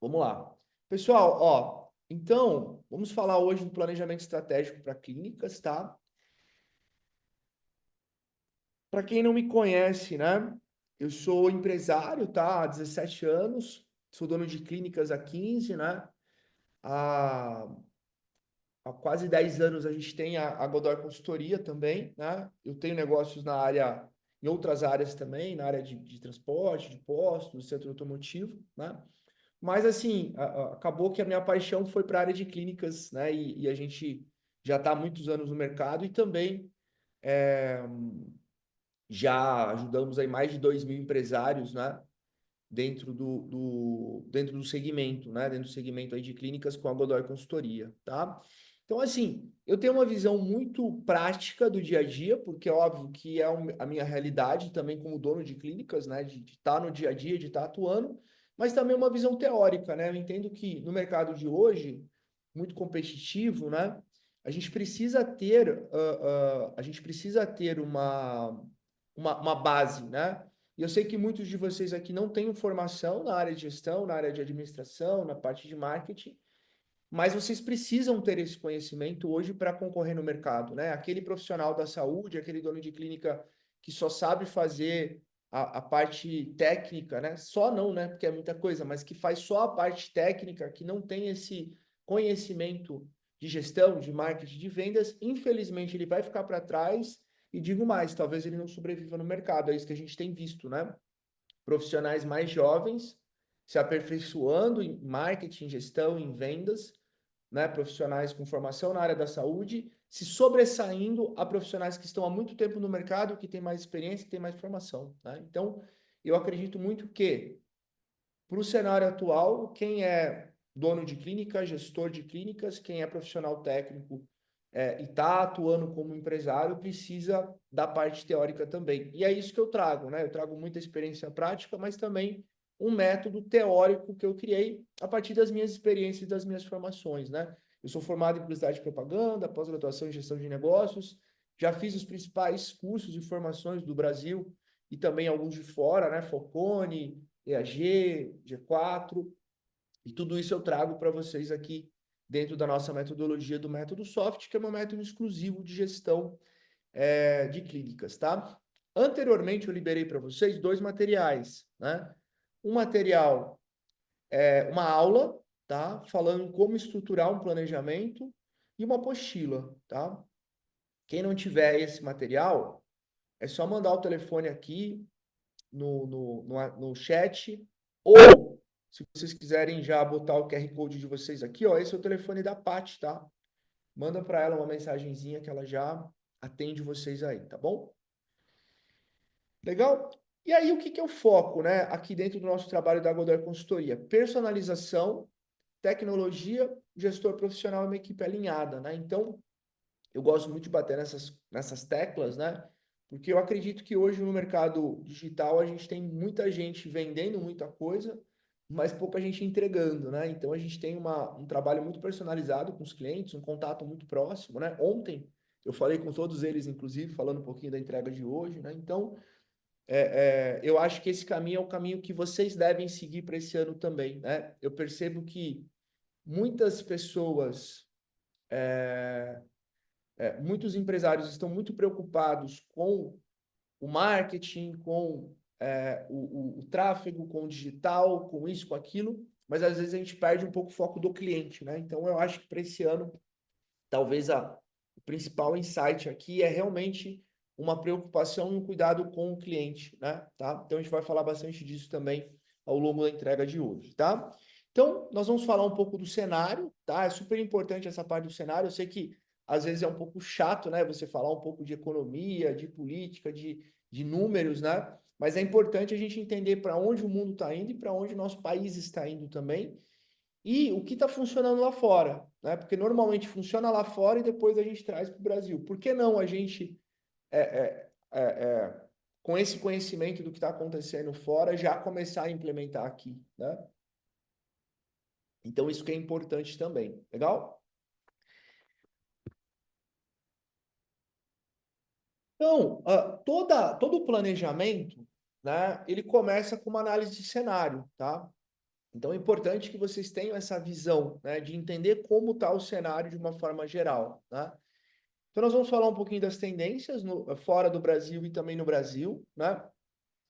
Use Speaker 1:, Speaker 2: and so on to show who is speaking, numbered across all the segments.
Speaker 1: Vamos lá. Pessoal, ó, então, vamos falar hoje do planejamento estratégico para clínicas, tá? Para quem não me conhece, né? Eu sou empresário, tá? Há 17 anos, sou dono de clínicas há 15, né? Há, há quase 10 anos a gente tem a Godoy Consultoria também, né? Eu tenho negócios na área, em outras áreas também, na área de transporte, de postos, do setor automotivo, né? Mas assim, acabou que a minha paixão foi para a área de clínicas, né? E a gente já está há muitos anos no mercado e também já ajudamos aí mais de 2.000 empresários, né? Dentro do segmento, né? Dentro do segmento aí de clínicas com a Godoy Consultoria, tá? Então, assim, eu tenho uma visão muito prática do dia a dia, porque é óbvio que é a minha realidade também como dono de clínicas, né? De estar no dia a dia, de estar atuando, mas também uma visão teórica, né? Eu entendo que no mercado de hoje, muito competitivo, né? A gente precisa ter uma base, né? E eu sei que muitos de vocês aqui não têm formação na área de gestão, na área de administração, na parte de marketing, mas vocês precisam ter esse conhecimento hoje para concorrer no mercado, né? Aquele profissional da saúde, aquele dono de clínica que só sabe fazer a parte técnica, né? Só não, né? Porque é muita coisa, mas que faz só a parte técnica, que não tem esse conhecimento de gestão, de marketing, de vendas, infelizmente ele vai ficar para trás. E digo mais, talvez ele não sobreviva no mercado. É isso que a gente tem visto, né? Profissionais mais jovens se aperfeiçoando em marketing, gestão, em vendas, né? Profissionais com formação na área da saúde, se sobressaindo a profissionais que estão há muito tempo no mercado, que têm mais experiência, que têm mais formação, né? Então, eu acredito muito que, para o cenário atual, quem é dono de clínica, gestor de clínicas, quem é profissional técnico e está atuando como empresário, precisa da parte teórica também. E é isso que eu trago, né? Eu trago muita experiência prática, mas também um método teórico que eu criei a partir das minhas experiências e das minhas formações, né? Eu sou formado em publicidade e propaganda, pós-graduação em gestão de negócios, já fiz os principais cursos e formações do Brasil e também alguns de fora, né? Focone, EAG, G4, e tudo isso eu trago para vocês aqui dentro da nossa metodologia do método Soft, que é um método exclusivo de gestão de clínicas, tá? Anteriormente eu liberei para vocês dois materiais, né? Um material uma aula, tá? Falando como estruturar um planejamento e uma apostila, tá? Quem não tiver esse material, é só mandar o telefone aqui no chat, ou se vocês quiserem já botar o QR Code de vocês aqui, ó, esse é o telefone da Paty, tá? Manda para ela uma mensagenzinha que ela já atende vocês aí, tá bom? Legal? E aí, o que que eu foco, né, aqui dentro do nosso trabalho da Godoy Consultoria? Personalização, tecnologia, gestor profissional e uma equipe alinhada, né? Então, eu gosto muito de bater nessas teclas, né? Porque eu acredito que hoje no mercado digital a gente tem muita gente vendendo muita coisa, mas pouca gente entregando, né? Então a gente tem um trabalho muito personalizado com os clientes, um contato muito próximo, né? Ontem eu falei com todos eles, inclusive, falando um pouquinho da entrega de hoje, né? Então, eu acho que esse caminho é o caminho que vocês devem seguir para esse ano também, né? Eu percebo que muitas pessoas muitos empresários estão muito preocupados com o marketing, com o tráfego, com o digital, com isso, com aquilo, mas às vezes a gente perde um pouco o foco do cliente, né? Então eu acho que para esse ano, talvez o principal insight aqui é realmente uma preocupação e um cuidado com o cliente, né? Tá? Então a gente vai falar bastante disso também ao longo da entrega de hoje, tá? Então, nós vamos falar um pouco do cenário, tá? É super importante essa parte do cenário. Eu sei que às vezes é um pouco chato, né? Você falar um pouco de economia, de política, de números, né? Mas é importante a gente entender para onde o mundo está indo e para onde o nosso país está indo também e o que está funcionando lá fora, né? Porque normalmente funciona lá fora e depois a gente traz para o Brasil. Por que não a gente, é, é, é, com esse conhecimento do que está acontecendo fora, já começar a implementar aqui, né? Então, isso que é importante também. Legal? Então, todo o planejamento, né, ele começa com uma análise de cenário, tá? Então, é importante que vocês tenham essa visão, né, de entender como está o cenário de uma forma geral, tá? Então, nós vamos falar um pouquinho das tendências fora do Brasil e também no Brasil, né?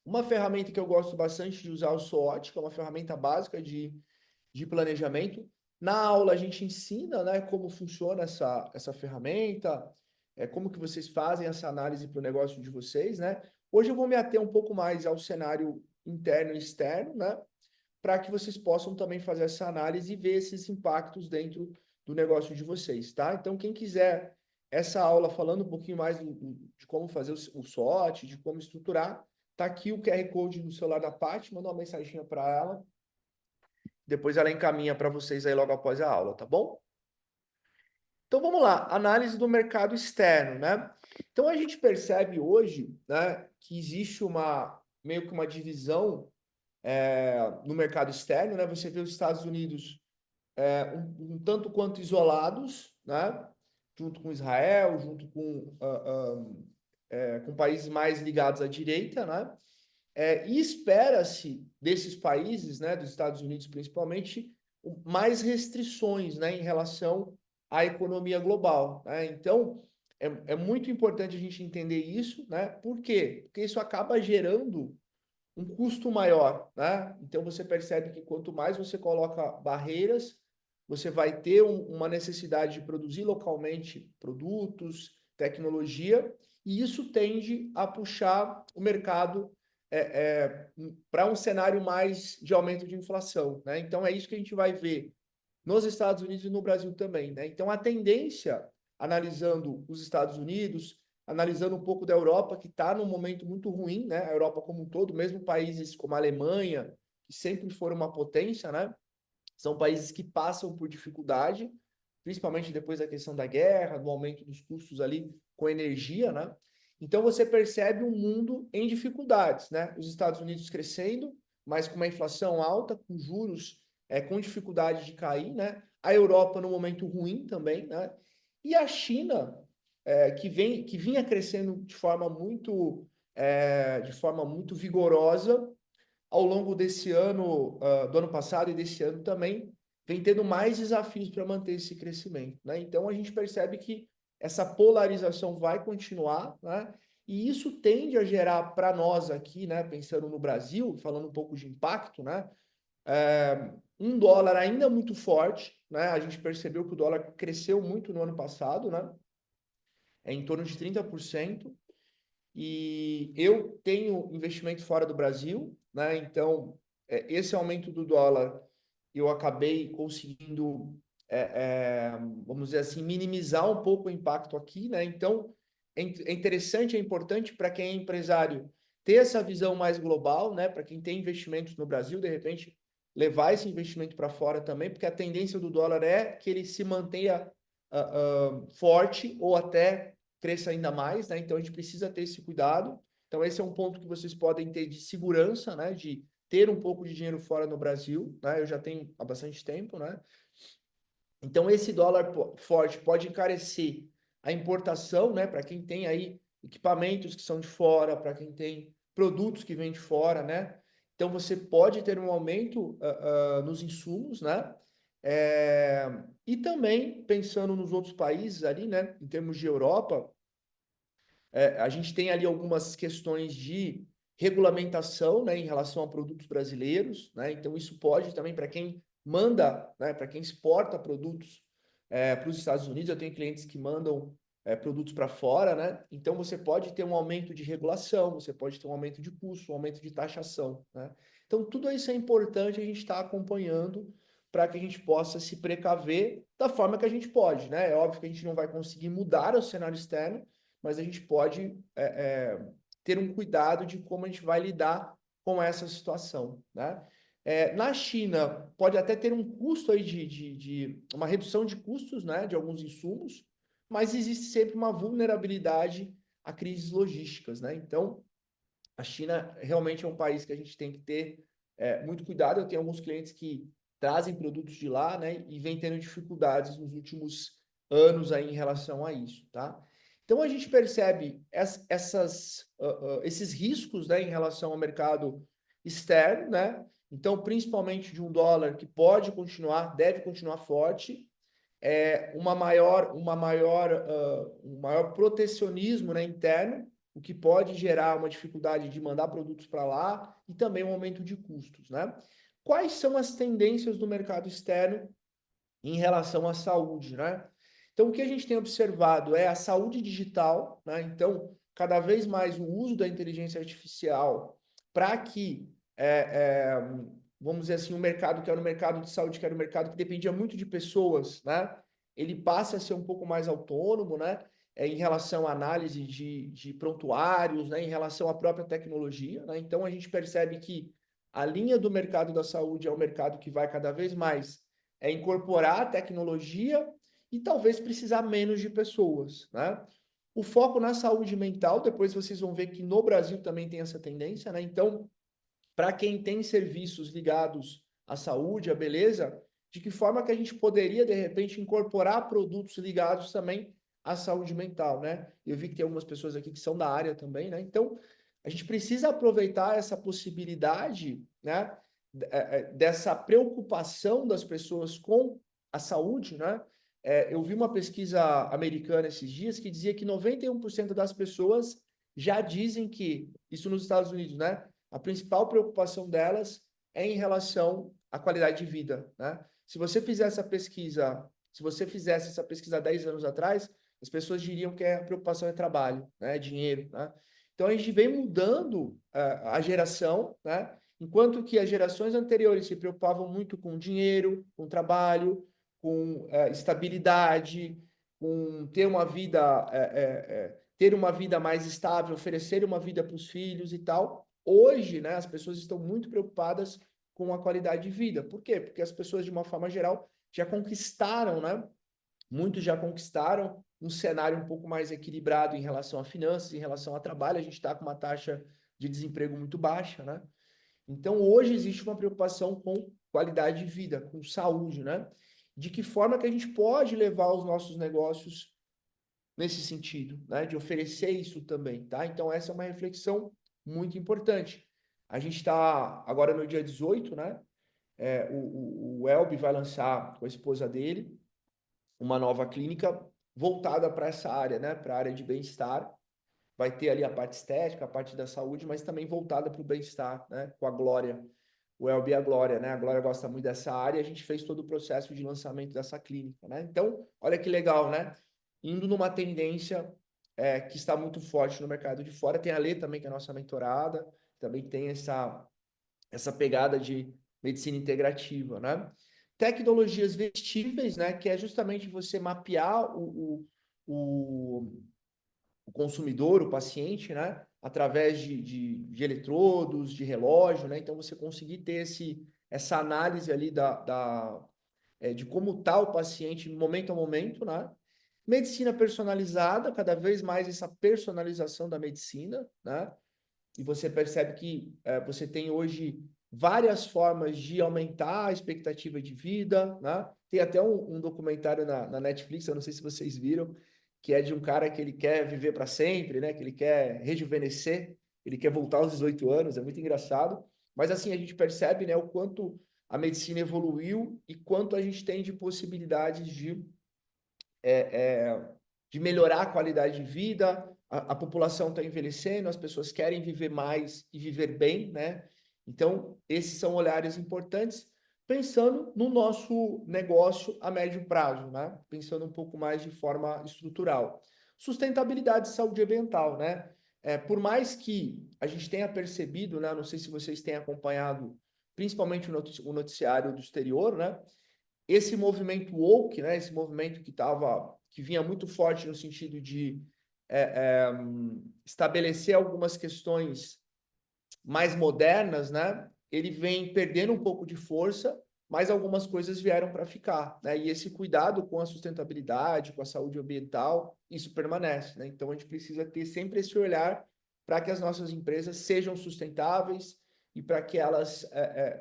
Speaker 1: Uma ferramenta que eu gosto bastante de usar é o SWOT, que é uma ferramenta básica de planejamento. Na aula, a gente ensina, né, como funciona essa ferramenta, como que vocês fazem essa análise para o negócio de vocês, né? Hoje eu vou me ater um pouco mais ao cenário interno e externo, né? Para que vocês possam também fazer essa análise e ver esses impactos dentro do negócio de vocês, tá? Então, quem quiser essa aula falando um pouquinho mais de como fazer o SWOT, de como estruturar, tá aqui o QR Code no celular da Paty, manda uma mensaginha para ela, depois ela encaminha para vocês aí logo após a aula, tá bom? Então vamos lá, análise do mercado externo, né? Então a gente percebe hoje, né, que existe meio que uma divisão no mercado externo, né? Você vê os Estados Unidos um tanto quanto isolados, né? Junto com Israel, junto com países mais ligados à direita, né? E espera-se desses países, né, dos Estados Unidos principalmente, mais restrições, né, em relação à economia global, né? Então, é muito importante a gente entender isso, né? Por quê? Porque isso acaba gerando um custo maior, né? Então, você percebe que quanto mais você coloca barreiras, você vai ter uma necessidade de produzir localmente produtos, tecnologia, e isso tende a puxar o mercado para um cenário mais de aumento de inflação, né? Então é isso que a gente vai ver nos Estados Unidos e no Brasil também, né? Então a tendência, analisando os Estados Unidos, analisando um pouco da Europa, que está num momento muito ruim, né? A Europa como um todo, mesmo países como a Alemanha, que sempre foram uma potência, né? São países que passam por dificuldade, principalmente depois da questão da guerra, do aumento dos custos ali com energia, né? Então você percebe um mundo em dificuldades, né? Os Estados Unidos crescendo, mas com uma inflação alta, com juros com dificuldade de cair, né? A Europa no momento ruim também, né? E a China que vinha crescendo de forma muito vigorosa ao longo desse ano, do ano passado e desse ano também, vem tendo mais desafios para manter esse crescimento, né? Então a gente percebe que essa polarização vai continuar, né? E isso tende a gerar para nós aqui, né? Pensando no Brasil, falando um pouco de impacto, né? Um dólar ainda muito forte, né? A gente percebeu que o dólar cresceu muito no ano passado, né? Em torno de 30%. E eu tenho investimento fora do Brasil, né? Então, esse aumento do dólar, eu acabei conseguindo, vamos dizer assim, minimizar um pouco o impacto aqui, né? Então, é interessante, é importante para quem é empresário ter essa visão mais global, né? Para quem tem investimentos no Brasil, de repente, levar esse investimento para fora também, porque a tendência do dólar é que ele se mantenha forte ou até cresça ainda mais, né? Então a gente precisa ter esse cuidado. Então esse é um ponto que vocês podem ter de segurança, né? De ter um pouco de dinheiro fora no Brasil, né? Eu já tenho há bastante tempo, né? Então esse dólar forte pode encarecer a importação, né? Para quem tem aí equipamentos que são de fora, para quem tem produtos que vêm de fora, né? Então você pode ter um aumento nos insumos, né? E também pensando nos outros países ali, né? Em termos de Europa, a gente tem ali algumas questões de regulamentação, né, em relação a produtos brasileiros, né? Então isso pode também para quem manda, né, para quem exporta produtos para os Estados Unidos, eu tenho clientes que mandam produtos para fora, né? Então você pode ter um aumento de regulação, você pode ter um aumento de custo, um aumento de taxação, né? Então tudo isso é importante a gente estar acompanhando para que a gente possa se precaver da forma que a gente pode, né? É óbvio que a gente não vai conseguir mudar o cenário externo, mas a gente pode ter um cuidado de como a gente vai lidar com essa situação, né? Na China, pode até ter um custo aí de uma redução de custos, né, de alguns insumos, mas existe sempre uma vulnerabilidade a crises logísticas, né? Então, a China realmente é um país que a gente tem que ter muito cuidado. Eu tenho alguns clientes que trazem produtos de lá, né, e vem tendo dificuldades nos últimos anos aí em relação a isso, tá? Então a gente percebe esses riscos, né, em relação ao mercado externo, né? Então, principalmente de um dólar que pode continuar, deve continuar forte, um maior protecionismo, né, interno, o que pode gerar uma dificuldade de mandar produtos para lá e também um aumento de custos, né? Quais são as tendências do mercado externo em relação à saúde, né? Então, o que a gente tem observado é a saúde digital, né? Então, cada vez mais o uso da inteligência artificial para que, vamos dizer assim, o mercado que era o mercado de saúde, que era o mercado que dependia muito de pessoas, né? Ele passa a ser um pouco mais autônomo, né? Em relação à análise de prontuários, né? Em relação à própria tecnologia, né? Então, a gente percebe que a linha do mercado da saúde é um mercado que vai cada vez mais incorporar a tecnologia e talvez precisar menos de pessoas, né? O foco na saúde mental, depois vocês vão ver que no Brasil também tem essa tendência, né? Então, para quem tem serviços ligados à saúde, à beleza, de que forma que a gente poderia, de repente, incorporar produtos ligados também à saúde mental, né? Eu vi que tem algumas pessoas aqui que são da área também, né? Então, a gente precisa aproveitar essa possibilidade, né? Dessa preocupação das pessoas com a saúde, né? Eu vi uma pesquisa americana esses dias que dizia que 91% das pessoas já dizem que, isso nos Estados Unidos, né? A principal preocupação delas é em relação à qualidade de vida, né? Se você fizesse essa pesquisa há 10 anos atrás, as pessoas diriam que a preocupação é trabalho, né? Dinheiro, né? Então a gente vem mudando a geração, né? Enquanto que as gerações anteriores se preocupavam muito com dinheiro, com trabalho, com estabilidade, com ter uma vida mais estável, oferecer uma vida para os filhos e tal. Hoje, né, as pessoas estão muito preocupadas com a qualidade de vida. Por quê? Porque as pessoas, de uma forma geral, já conquistaram, né? Muitos já conquistaram um cenário um pouco mais equilibrado em relação a finanças, em relação a trabalho. A gente está com uma taxa de desemprego muito baixa, né? Então, hoje existe uma preocupação com qualidade de vida, com saúde, né? De que forma que a gente pode levar os nossos negócios nesse sentido, né? De oferecer isso também, tá? Então, essa é uma reflexão muito importante. A gente está agora no dia 18, né? O Elby vai lançar com a esposa dele uma nova clínica voltada para essa área, né? Para a área de bem-estar. Vai ter ali a parte estética, a parte da saúde, mas também voltada para o bem-estar, né? Com a Glória. O Elby e a Glória, né? A Glória gosta muito dessa área e a gente fez todo o processo de lançamento dessa clínica, né? Então, olha que legal, né? Indo numa tendência que está muito forte no mercado de fora. Tem a Lê também, que é a nossa mentorada, também tem essa pegada de medicina integrativa, né? Tecnologias vestíveis, né? Que é justamente você mapear o consumidor, o paciente, né? Através de eletrodos, de relógio, né? Então, você conseguir ter essa análise ali de como está o paciente momento a momento, né? Medicina personalizada, cada vez mais essa personalização da medicina, né? E você percebe que você tem hoje várias formas de aumentar a expectativa de vida, né? Tem até um documentário na Netflix, eu não sei se vocês viram, que é de um cara que ele quer viver para sempre, né? Que ele quer rejuvenescer, ele quer voltar aos 18 anos, é muito engraçado. Mas assim, a gente percebe, né, o quanto a medicina evoluiu e quanto a gente tem de possibilidades é, de melhorar a qualidade de vida, a população está envelhecendo, as pessoas querem viver mais e viver bem, né? Então, esses são olhares importantes, pensando no nosso negócio a médio prazo, né? Pensando um pouco mais de forma estrutural. Sustentabilidade e saúde ambiental, né? Por mais que a gente tenha percebido, né? Não sei se vocês têm acompanhado, principalmente o noticiário do exterior, né? Esse movimento woke, né, esse movimento que vinha muito forte no sentido de estabelecer algumas questões mais modernas, né, ele vem perdendo um pouco de força, mas algumas coisas vieram para ficar, né, e esse cuidado com a sustentabilidade, com a saúde ambiental, isso permanece, né, então a gente precisa ter sempre esse olhar para que as nossas empresas sejam sustentáveis e para que elas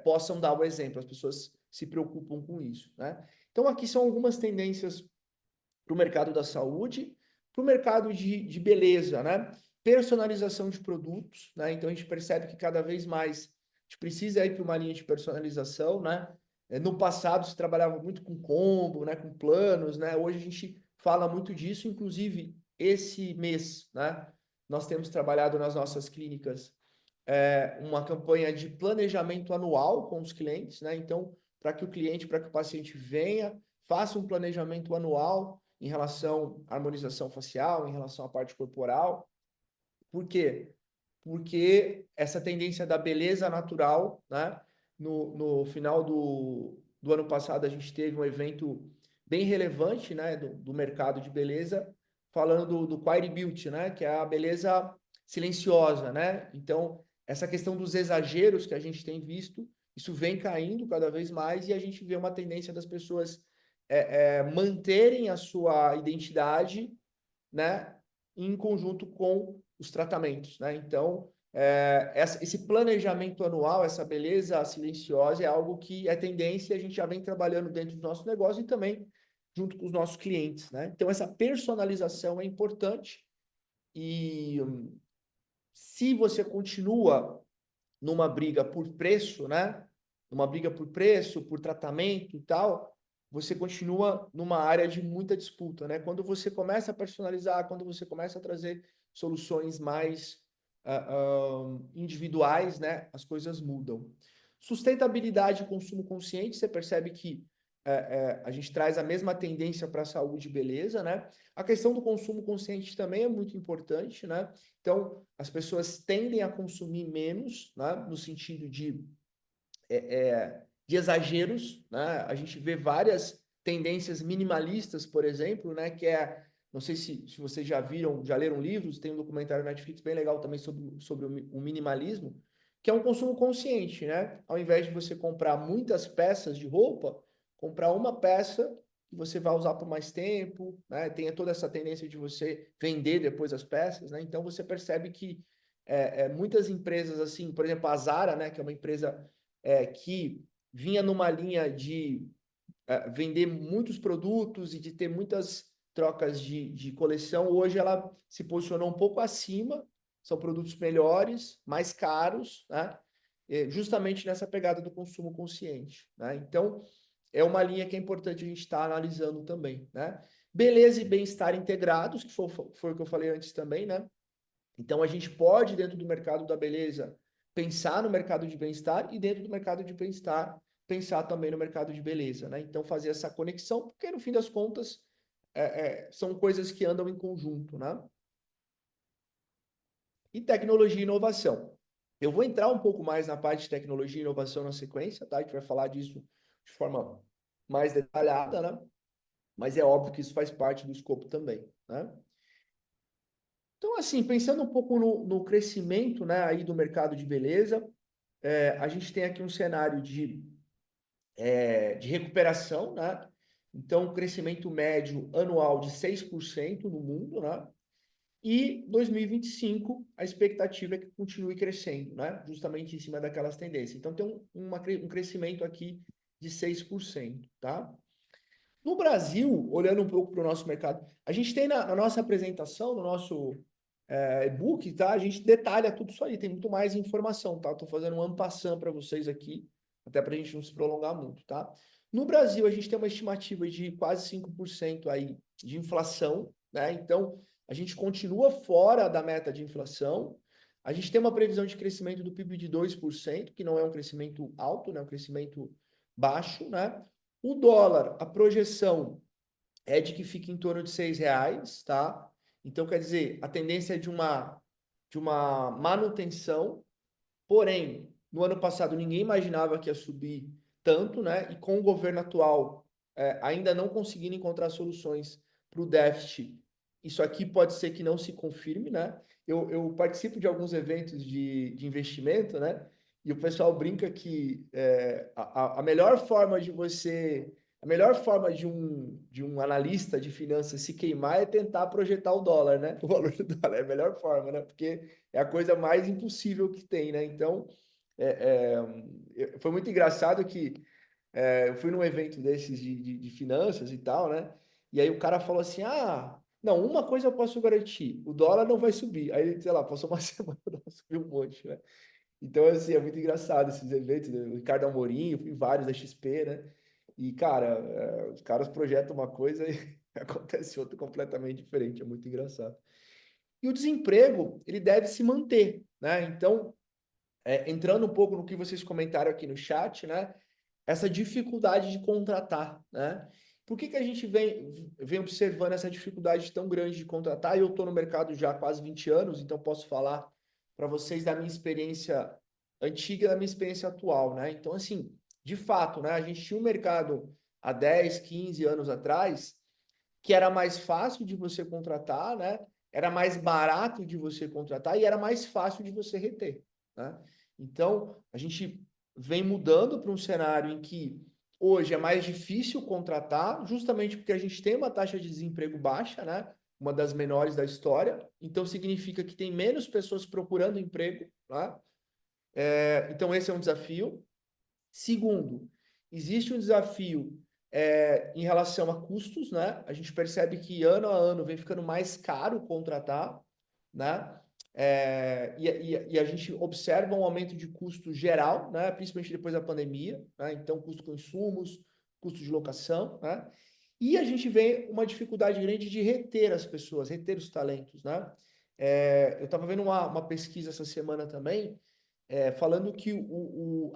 Speaker 1: possam dar o exemplo, as pessoas se preocupam com isso, né? Então, aqui são algumas tendências para o mercado da saúde, para o mercado de beleza, né? Personalização de produtos, né? Então, a gente percebe que cada vez mais gente precisa ir para uma linha de personalização, né? No passado se trabalhava muito com combo, né? Com planos, né? Hoje a gente fala muito disso, inclusive esse mês, né? Nós temos trabalhado nas nossas clínicas uma campanha de planejamento anual com os clientes, né? Então, para que o paciente venha, faça um planejamento anual em relação à harmonização facial, em relação à parte corporal. Por quê? Porque essa tendência da beleza natural, né? No final do ano passado, a gente teve um evento bem relevante, né? Do mercado de beleza, falando do Quiet Beauty, né? Que é a beleza silenciosa, né? Então, essa questão dos exageros que a gente tem visto, isso vem caindo cada vez mais e a gente vê uma tendência das pessoas manterem a sua identidade, né, em conjunto com os tratamentos, né? Então, esse planejamento anual, essa beleza silenciosa é algo que é tendência e a gente já vem trabalhando dentro do nosso negócio e também junto com os nossos clientes, né? Então, essa personalização é importante e se você continua numa briga por preço, né? Numa briga por preço, por tratamento e tal, você continua numa área de muita disputa, né? Quando você começa a personalizar, quando você começa a trazer soluções mais individuais, né? As coisas mudam. Sustentabilidade e consumo consciente, você percebe que a gente traz a mesma tendência para a saúde e beleza, né? A questão do consumo consciente também é muito importante, né? Então, as pessoas tendem a consumir menos, né? No sentido de exageros, né? A gente vê várias tendências minimalistas, por exemplo, né? Que é, não sei se vocês já viram, já leram livros, tem um documentário na Netflix bem legal também sobre o minimalismo, que é um consumo consciente, né? Ao invés de você comprar muitas peças de roupa, comprar uma peça que você vai usar por mais tempo, né? Tem toda essa tendência de você vender depois as peças, né? Então você percebe que muitas empresas, assim, por exemplo, a Zara, né? Que é uma empresa que vinha numa linha de vender muitos produtos e de ter muitas trocas de coleção, hoje ela se posicionou um pouco acima, são produtos melhores, mais caros, né? Justamente nessa pegada do consumo consciente, né? Então, é uma linha que é importante a gente estar analisando também, né? Beleza e bem-estar integrados, que foi o que eu falei antes também, né? Então, a gente pode, dentro do mercado da beleza, pensar no mercado de bem-estar e, dentro do mercado de bem-estar, pensar também no mercado de beleza, né? Então, fazer essa conexão, porque, no fim das contas, são coisas que andam em conjunto, né? E tecnologia e inovação. Eu vou entrar um pouco mais na parte de tecnologia e inovação na sequência, tá? A gente vai falar disso de forma mais detalhada, né? Mas é óbvio que isso faz parte do escopo também, né? Então, assim, pensando um pouco no crescimento, né, aí do mercado de beleza, a gente tem aqui um cenário de recuperação, né? Então, crescimento médio anual de 6% no mundo, né? E 2025, a expectativa é que continue crescendo, né? Justamente em cima daquelas tendências. Então, tem um crescimento aqui de 6%, tá? No Brasil, olhando um pouco para o nosso mercado, a gente tem na nossa apresentação, no nosso e-book, tá? A gente detalha tudo isso aí, tem muito mais informação, tá? Estou fazendo um ampassã para vocês aqui, até para a gente não se prolongar muito, tá? No Brasil, a gente tem uma estimativa de quase 5% aí de inflação, né? Então, a gente continua fora da meta de inflação. A gente tem uma previsão de crescimento do PIB de 2%, que não é um crescimento alto, né? É um crescimento baixo, né? O dólar, a projeção é de que fique em torno de R$ 6, tá? Então, quer dizer, a tendência é de uma manutenção, porém, no ano passado ninguém imaginava que ia subir tanto, né? E com o governo atual ainda não conseguindo encontrar soluções para o déficit, isso aqui pode ser que não se confirme, né? Eu participo de alguns eventos de investimento, né? E o pessoal brinca que a melhor forma de você a melhor forma de um analista de finanças se queimar é tentar projetar o dólar, né? O valor do dólar é a melhor forma, né? Porque é a coisa mais impossível que tem, né? Então, foi muito engraçado que eu fui num evento desses de finanças e tal, né? E aí o cara falou assim: ah, não, uma coisa eu posso garantir, o dólar não vai subir. Aí, sei lá, passou uma semana, o dólar subiu um monte, né? Então, assim, é muito engraçado esses eventos, né? O Ricardo Amorim, eu fui em vários da XP, né? E, cara, os caras projetam uma coisa e acontece outra completamente diferente, é muito engraçado. E o desemprego, ele deve se manter, né? Então, entrando um pouco no que vocês comentaram aqui no chat, né? Essa dificuldade de contratar, né? Por que que a gente vem observando essa dificuldade tão grande de contratar? Eu estou no mercado já há quase 20 anos, então posso falar para vocês da minha experiência antiga e da minha experiência atual, né? Então, assim, de fato, né? A gente tinha um mercado há 10, 15 anos atrás que era mais fácil de você contratar, né? Era mais barato de você contratar e era mais fácil de você reter, né? Então, a gente vem mudando para um cenário em que hoje é mais difícil contratar, justamente porque a gente tem uma taxa de desemprego baixa, né? Uma das menores da história. Então, significa que tem menos pessoas procurando emprego, né? Então, esse é um desafio. Segundo, existe um desafio em relação a custos, né? A gente percebe que ano a ano vem ficando mais caro contratar, né? E a gente observa um aumento de custo geral, né? Principalmente depois da pandemia, né? Então, custo com insumos, custo de locação, né? E a gente vê uma dificuldade grande de reter as pessoas, reter os talentos, né? Eu estava vendo uma pesquisa essa semana também, falando que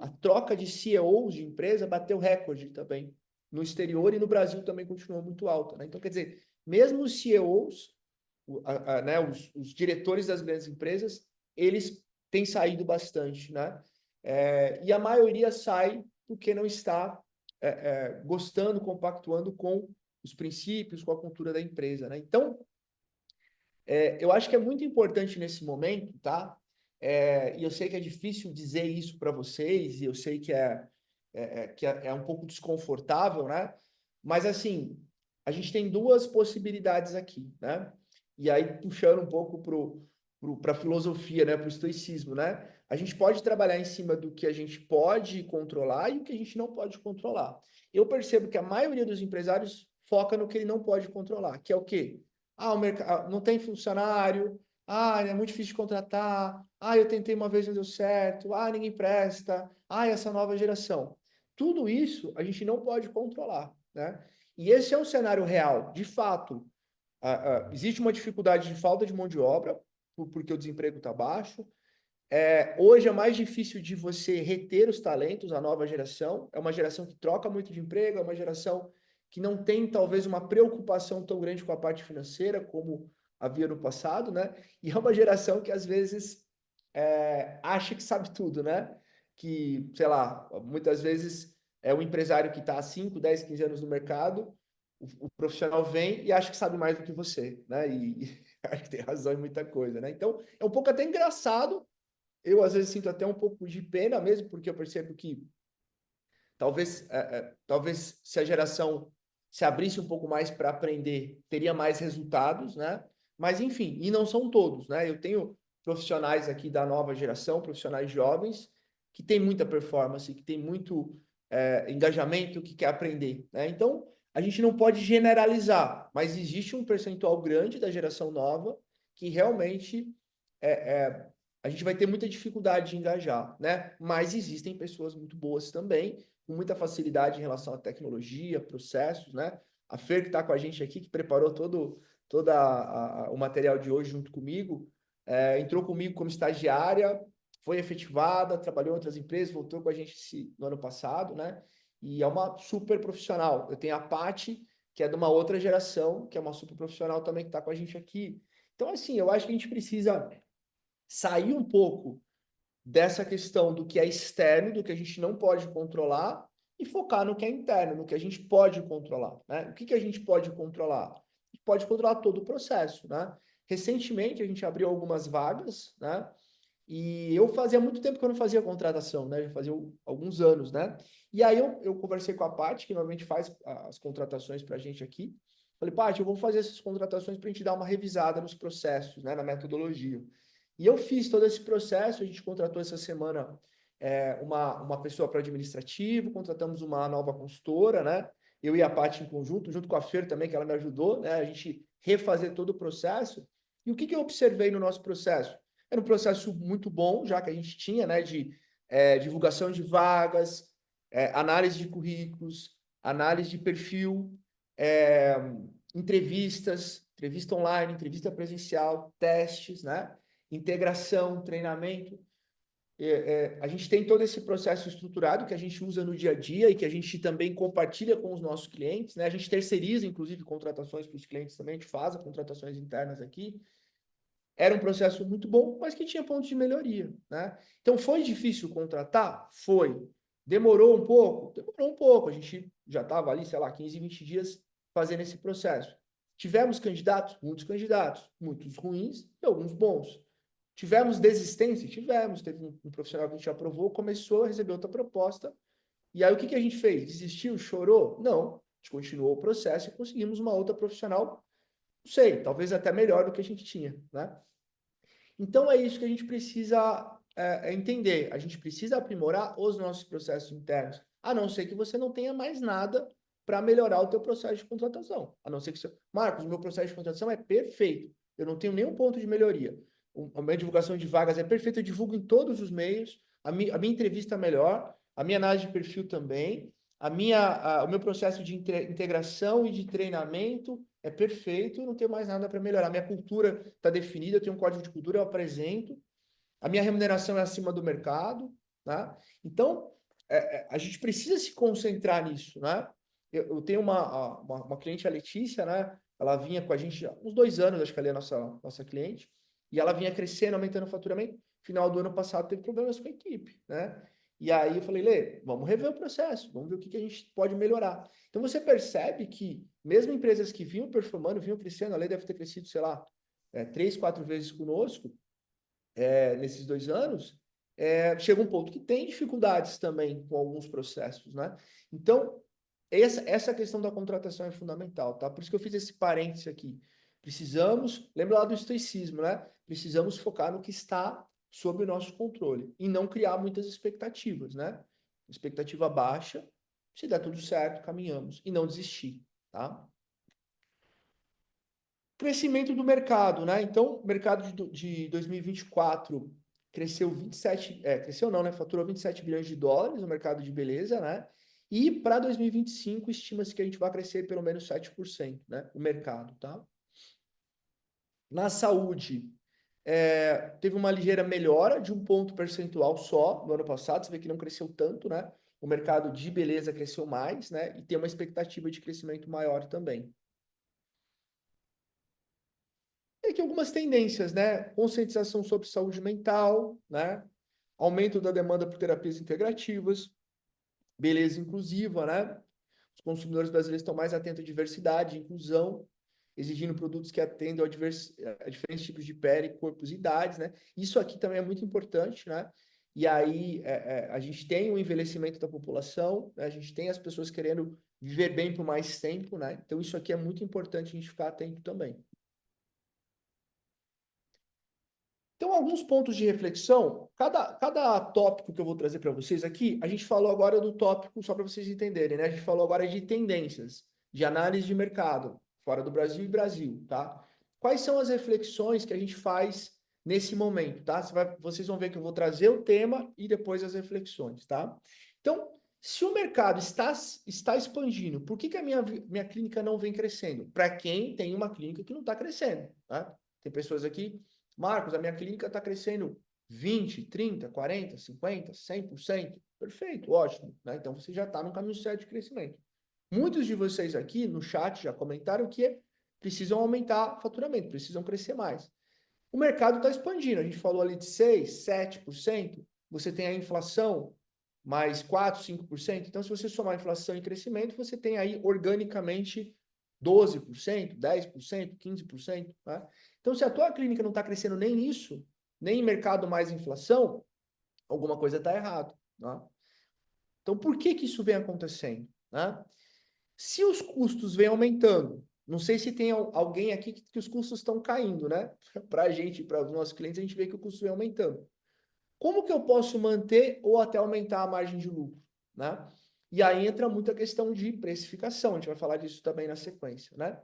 Speaker 1: a troca de CEOs de empresa bateu recorde também no exterior e no Brasil também continuou muito alta, né? Então, quer dizer, mesmo os CEOs, né, os diretores das grandes empresas, eles têm saído bastante, né? E a maioria sai porque não está gostando, compactuando com os princípios, com a cultura da empresa, né? Então, eu acho que é muito importante nesse momento, tá? E eu sei que é difícil dizer isso para vocês, e eu sei que é um pouco desconfortável, né? Mas, assim, a gente tem duas possibilidades aqui, né? E aí, puxando um pouco para a filosofia, né? Para o estoicismo, né? A gente pode trabalhar em cima do que a gente pode controlar e o que a gente não pode controlar. Eu percebo que a maioria dos empresários foca no que ele não pode controlar, que é o quê? O mercado não tem funcionário. É muito difícil de contratar. Eu tentei uma vez, não deu certo. Ninguém presta. Essa nova geração. Tudo isso a gente não pode controlar, né? E esse é um cenário real. De fato, existe uma dificuldade de falta de mão de obra, porque o desemprego está baixo. Hoje é mais difícil de você reter os talentos, a nova geração. É uma geração que troca muito de emprego, é uma geração que não tem, talvez, uma preocupação tão grande com a parte financeira como havia no passado, né? E é uma geração que, às vezes, acha que sabe tudo, né? Que, sei lá, muitas vezes é o empresário que está há 5, 10, 15 anos no mercado, o profissional vem e acha que sabe mais do que você, né? E acho que tem razão em muita coisa, né? Então, é um pouco até engraçado. Eu, às vezes, sinto até um pouco de pena mesmo, porque eu percebo que talvez se a geração se abrisse um pouco mais para aprender, teria mais resultados, né? Mas, enfim, e não são todos, né? Eu tenho profissionais aqui da nova geração, profissionais jovens, que têm muita performance, que têm muito engajamento, que quer aprender, né? Então, a gente não pode generalizar, mas existe um percentual grande da geração nova que realmente é, é, a gente vai ter muita dificuldade de engajar, né? Mas existem pessoas muito boas também, com muita facilidade em relação à tecnologia, processos, né? A Fer, que está com a gente aqui, que preparou todo o material de hoje junto comigo, entrou comigo como estagiária, foi efetivada, trabalhou em outras empresas, voltou com a gente no ano passado, né? E é uma super profissional. Eu tenho a Paty, que é de uma outra geração, que é uma super profissional também, que está com a gente aqui. Então, assim, eu acho que a gente precisa sair um pouco dessa questão do que é externo, do que a gente não pode controlar, e focar no que é interno, no que a gente pode controlar, né? O que que a gente pode controlar? A gente pode controlar todo o processo, né? Recentemente, a gente abriu algumas vagas, né? E eu fazia muito tempo que eu não fazia contratação, né? Já fazia alguns anos, né? E aí eu conversei com a Paty, que normalmente faz as contratações para a gente aqui. Falei, Paty, eu vou fazer essas contratações para a gente dar uma revisada nos processos, né? Na metodologia. E eu fiz todo esse processo, a gente contratou essa semana uma pessoa para administrativo, contratamos uma nova consultora, né? Eu e a Paty em conjunto, junto com a Fer também, que ela me ajudou, né? A gente refazer todo o processo. E o que que eu observei no nosso processo? Era um processo muito bom, já que a gente tinha, né, de divulgação de vagas, análise de currículos, análise de perfil, é, entrevista online, entrevista presencial, testes, né? Integração, treinamento. A gente tem todo esse processo estruturado que a gente usa no dia a dia e que a gente também compartilha com os nossos clientes, né? A gente terceiriza, inclusive, contratações para os clientes também, a gente faz contratações internas aqui. Era um processo muito bom, mas que tinha pontos de melhoria, né? Então, foi difícil contratar? Foi. Demorou um pouco? Demorou um pouco. A gente já estava ali, sei lá, 15, 20 dias fazendo esse processo. Tivemos candidatos? Muitos ruins e alguns bons. Tivemos desistência? Tivemos. Teve um profissional que a gente aprovou, começou a receber outra proposta. E aí, o que a gente fez? Desistiu? Chorou? Não. A gente continuou o processo e conseguimos uma outra profissional, não sei, talvez até melhor do que a gente tinha, né? Então, é isso que a gente precisa entender. A gente precisa aprimorar os nossos processos internos, a não ser que você não tenha mais nada para melhorar o teu processo de contratação. A não ser que você... Marcos, o meu processo de contratação é perfeito. Eu não tenho nenhum ponto de melhoria. A minha divulgação de vagas é perfeita, eu divulgo em todos os meios, a minha entrevista é melhor, a minha análise de perfil também, o meu processo de integração e de treinamento é perfeito, eu não tenho mais nada para melhorar. Minha cultura está definida, eu tenho um código de cultura, eu apresento, a minha remuneração é acima do mercado, né? Então, a gente precisa se concentrar nisso, né? Eu tenho uma cliente, a Letícia, né? Ela vinha com a gente há uns 2 anos, acho que ela é a nossa cliente, e ela vinha crescendo, aumentando o faturamento. Final do ano passado teve problemas com a equipe, né? E aí eu falei, Lê, vamos rever o processo, vamos ver o que a gente pode melhorar. Então você percebe que, mesmo empresas que vinham performando, vinham crescendo, a Lê deve ter crescido, sei lá, 3, 4 vezes conosco, nesses 2 anos, chega um ponto que tem dificuldades também com alguns processos, né? Então, essa questão da contratação é fundamental, tá? Por isso que eu fiz esse parênteses aqui. Precisamos, lembra lá do estoicismo, né? Precisamos focar no que está sob o nosso controle e não criar muitas expectativas, né? Expectativa baixa, se der tudo certo, caminhamos e não desistir, tá? Crescimento do mercado, né? Então, o mercado de 2024 cresceu 27, cresceu não, né? Faturou 27 bilhões de dólares no mercado de beleza, né? E para 2025 estima-se que a gente vai crescer pelo menos 7%, né? O mercado, tá? Na saúde, teve uma ligeira melhora de 1 ponto percentual só no ano passado. Você vê que não cresceu tanto, né? O mercado de beleza cresceu mais, né? E tem uma expectativa de crescimento maior também. E aqui algumas tendências, né? Conscientização sobre saúde mental, né? Aumento da demanda por terapias integrativas, beleza inclusiva, né? Os consumidores brasileiros estão mais atentos à diversidade, inclusão, exigindo produtos que atendam a diferentes tipos de pele, corpos e idades, né? Isso aqui também é muito importante, né? E aí a gente tem o envelhecimento da população, né? A gente tem as pessoas querendo viver bem por mais tempo, né? Então isso aqui é muito importante a gente ficar atento também. Então, alguns pontos de reflexão. Cada tópico que eu vou trazer para vocês aqui, a gente falou agora do tópico, só para vocês entenderem, né? A gente falou agora de tendências, de análise de mercado, fora do Brasil e Brasil, tá? Quais são as reflexões que a gente faz nesse momento, tá? Vocês vão ver que eu vou trazer o tema e depois as reflexões, tá? Então, se o mercado está expandindo, por que a minha clínica não vem crescendo? Para quem tem uma clínica que não está crescendo, tá? Tem pessoas aqui. Marcos, a minha clínica está crescendo 20, 30, 40, 50, 100%. Perfeito, ótimo, né? Então você já está no caminho certo de crescimento. Muitos de vocês aqui no chat já comentaram que precisam aumentar o faturamento, precisam crescer mais. O mercado está expandindo, a gente falou ali de 6, 7%. Você tem a inflação mais 4, 5%. Então, se você somar inflação e crescimento, você tem aí organicamente 12%, 10%, 15%. Tá? Então, se a tua clínica não está crescendo nem isso, nem em mercado mais inflação, alguma coisa está errado. Tá? Então, por que isso vem acontecendo? Né? Se os custos vêm aumentando, não sei se tem alguém aqui que os custos estão caindo, né? Para a gente, para os nossos clientes, a gente vê que o custo vem aumentando. Como que eu posso manter ou até aumentar a margem de lucro, né? E aí entra muita questão de precificação, a gente vai falar disso também na sequência, né?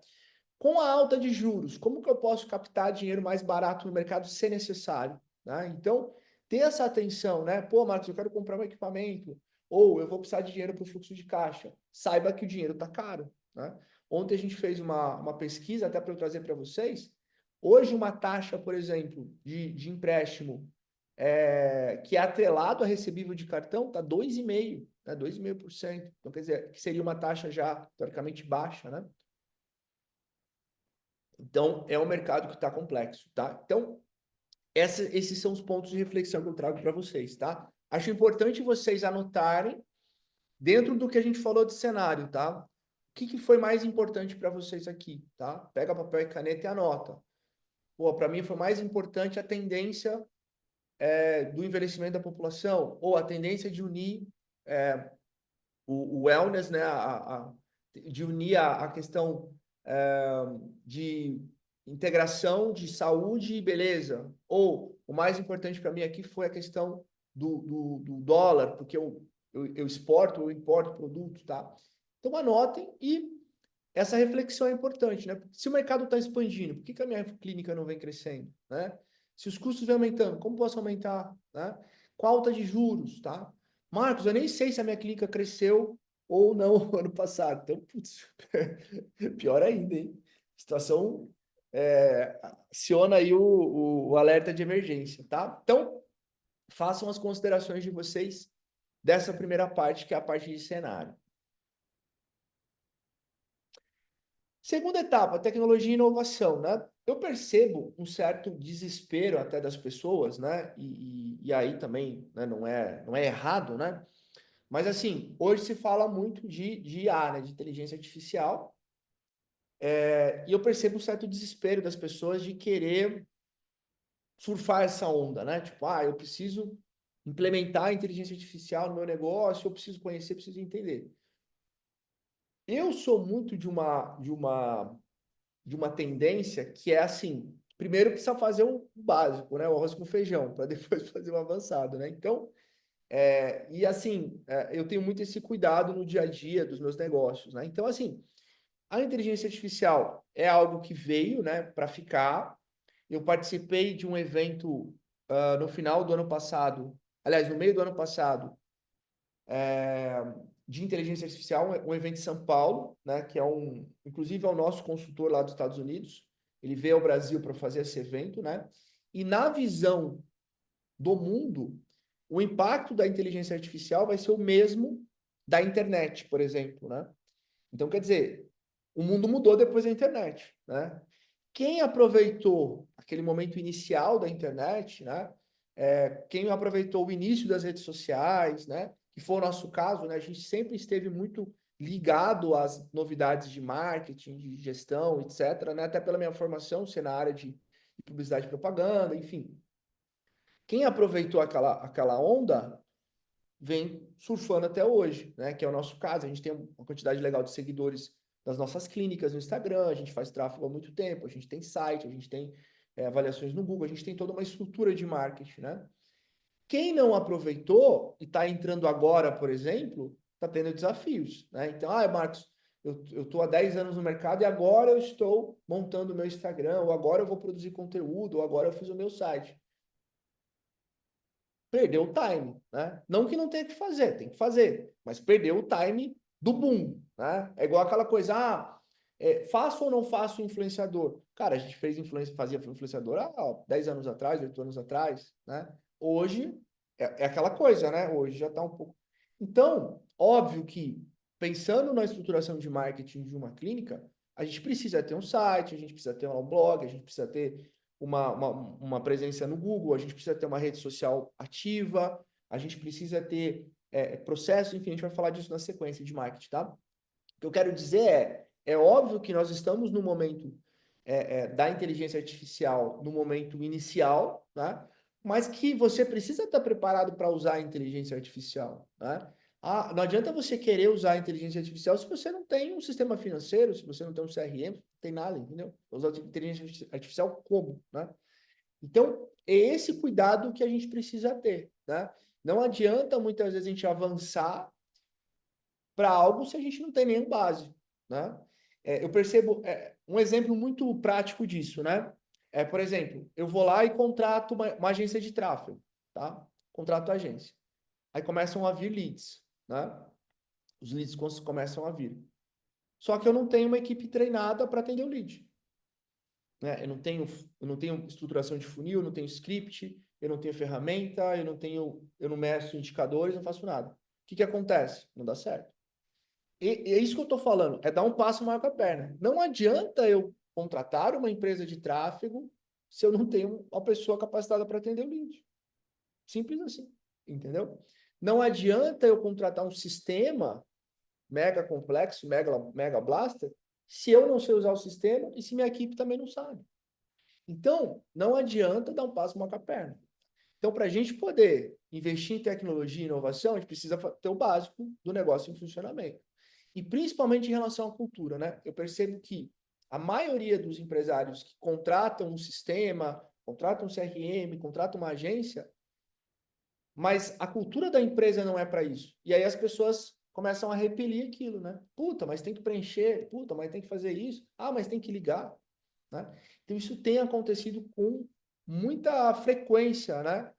Speaker 1: Com a alta de juros, como que eu posso captar dinheiro mais barato no mercado se necessário, né? Então, ter essa atenção, né? Pô, Marcos, eu quero comprar um equipamento, ou eu vou precisar de dinheiro para o fluxo de caixa. Saiba que o dinheiro está caro, né? Ontem a gente fez uma pesquisa, até para eu trazer para vocês. Hoje, uma taxa, por exemplo, de empréstimo que é atrelado a recebível de cartão, está 2,5%, né? 2,5%. Então, quer dizer, que seria uma taxa já, teoricamente, baixa, né? Então, é um mercado que está complexo, tá? Então, esses são os pontos de reflexão que eu trago para vocês, tá? Acho importante vocês anotarem, dentro do que a gente falou de cenário, tá? O que foi mais importante para vocês aqui, tá? Pega papel e caneta e anota. Pô, para mim foi mais importante a tendência do envelhecimento da população, ou a tendência de unir o wellness, né? De unir a questão de integração de saúde e beleza. Ou o mais importante para mim aqui foi a questão do dólar, porque eu exporto, eu importo produtos, tá? Então anotem e essa reflexão é importante, né? Se o mercado está expandindo, por que a minha clínica não vem crescendo, né? Se os custos vêm aumentando, como posso aumentar, né? Com a alta de juros, tá? Marcos, eu nem sei se a minha clínica cresceu ou não ano passado. Então, putz, pior ainda, hein? Situação aciona aí o alerta de emergência, tá? Então, façam as considerações de vocês dessa primeira parte, que é a parte de cenário. Segunda etapa, tecnologia e inovação, né? Eu percebo um certo desespero até das pessoas, né? E aí também, né, não é errado, né? Mas assim, hoje se fala muito de IA, né? De inteligência artificial. E eu percebo um certo desespero das pessoas de querer surfar essa onda, né? Tipo, eu preciso implementar a inteligência artificial no meu negócio, eu preciso conhecer, preciso entender. Eu sou muito de uma tendência que é assim, primeiro precisa fazer o básico, né? O arroz com feijão, para depois fazer o avançado, né? Então, e assim, eu tenho muito esse cuidado no dia a dia dos meus negócios, né? Então, assim, a inteligência artificial é algo que veio, né, para ficar. Eu participei de um evento no final do ano passado, aliás, no meio do ano passado, de inteligência artificial, um evento em São Paulo, né, que inclusive é o nosso consultor lá dos Estados Unidos. Ele veio ao Brasil para fazer esse evento, né? E na visão do mundo, o impacto da inteligência artificial vai ser o mesmo da internet, por exemplo, né? Então, quer dizer, o mundo mudou depois da internet, né? Quem aproveitou aquele momento inicial da internet, né? Quem aproveitou o início das redes sociais, né? Que foi o nosso caso, né? A gente sempre esteve muito ligado às novidades de marketing, de gestão, etc., né? Até pela minha formação, ser na área de publicidade e propaganda, enfim. Quem aproveitou aquela onda vem surfando até hoje, né? Que é o nosso caso. A gente tem uma quantidade legal de seguidores das nossas clínicas no Instagram, a gente faz tráfego há muito tempo, a gente tem site, a gente tem avaliações no Google, a gente tem toda uma estrutura de marketing, né? Quem não aproveitou e está entrando agora, por exemplo, está tendo desafios, né? Então, Marcos, eu estou há 10 anos no mercado e agora eu estou montando o meu Instagram, ou agora eu vou produzir conteúdo, ou agora eu fiz o meu site. Perdeu o time, né? Não que não tenha que fazer, tem que fazer, mas perdeu o time do boom, né? É igual aquela coisa, faço ou não faço influenciador? Cara, a gente fazia influenciador há 10 anos atrás, 8 anos atrás, né? Hoje é aquela coisa, né? Hoje já está um pouco. Então, óbvio que pensando na estruturação de marketing de uma clínica, a gente precisa ter um site, a gente precisa ter um blog, a gente precisa ter uma presença no Google, a gente precisa ter uma rede social ativa, a gente precisa ter processo, enfim, a gente vai falar disso na sequência de marketing, tá? O que eu quero dizer é óbvio que nós estamos no momento da inteligência artificial, no momento inicial, né? Mas que você precisa estar preparado para usar a inteligência artificial, né? Não adianta você querer usar a inteligência artificial se você não tem um sistema financeiro, se você não tem um CRM, não tem nada, entendeu? Usar a inteligência artificial como, né? Então, é esse cuidado que a gente precisa ter, né? Não adianta muitas vezes a gente avançar para algo se a gente não tem nenhum base, né? Eu percebo um exemplo muito prático disso, né? Por exemplo, eu vou lá e contrato uma agência de tráfego, tá? Contrato a agência. Aí começam a vir leads, né? Os leads começam a vir. Só que eu não tenho uma equipe treinada para atender o lead, né? Eu não tenho estruturação de funil, eu não tenho script, eu não tenho ferramenta, eu não meço indicadores, não faço nada. O que que acontece? Não dá certo. E é isso que eu estou falando, é dar um passo maior com a perna. Não adianta eu contratar uma empresa de tráfego se eu não tenho uma pessoa capacitada para atender o lead. Simples assim, entendeu? Não adianta eu contratar um sistema mega complexo, mega blaster, se eu não sei usar o sistema e se minha equipe também não sabe. Então, não adianta dar um passo maior com a perna. Então, para a gente poder investir em tecnologia e inovação, a gente precisa ter o básico do negócio em funcionamento. E principalmente em relação à cultura, né? Eu percebo que a maioria dos empresários que contratam um sistema, contratam um CRM, contratam uma agência, mas a cultura da empresa não é para isso. E aí as pessoas começam a repelir aquilo, né? Puta, mas tem que preencher, puta, mas tem que fazer isso, mas tem que ligar, né? Então isso tem acontecido com muita frequência, né?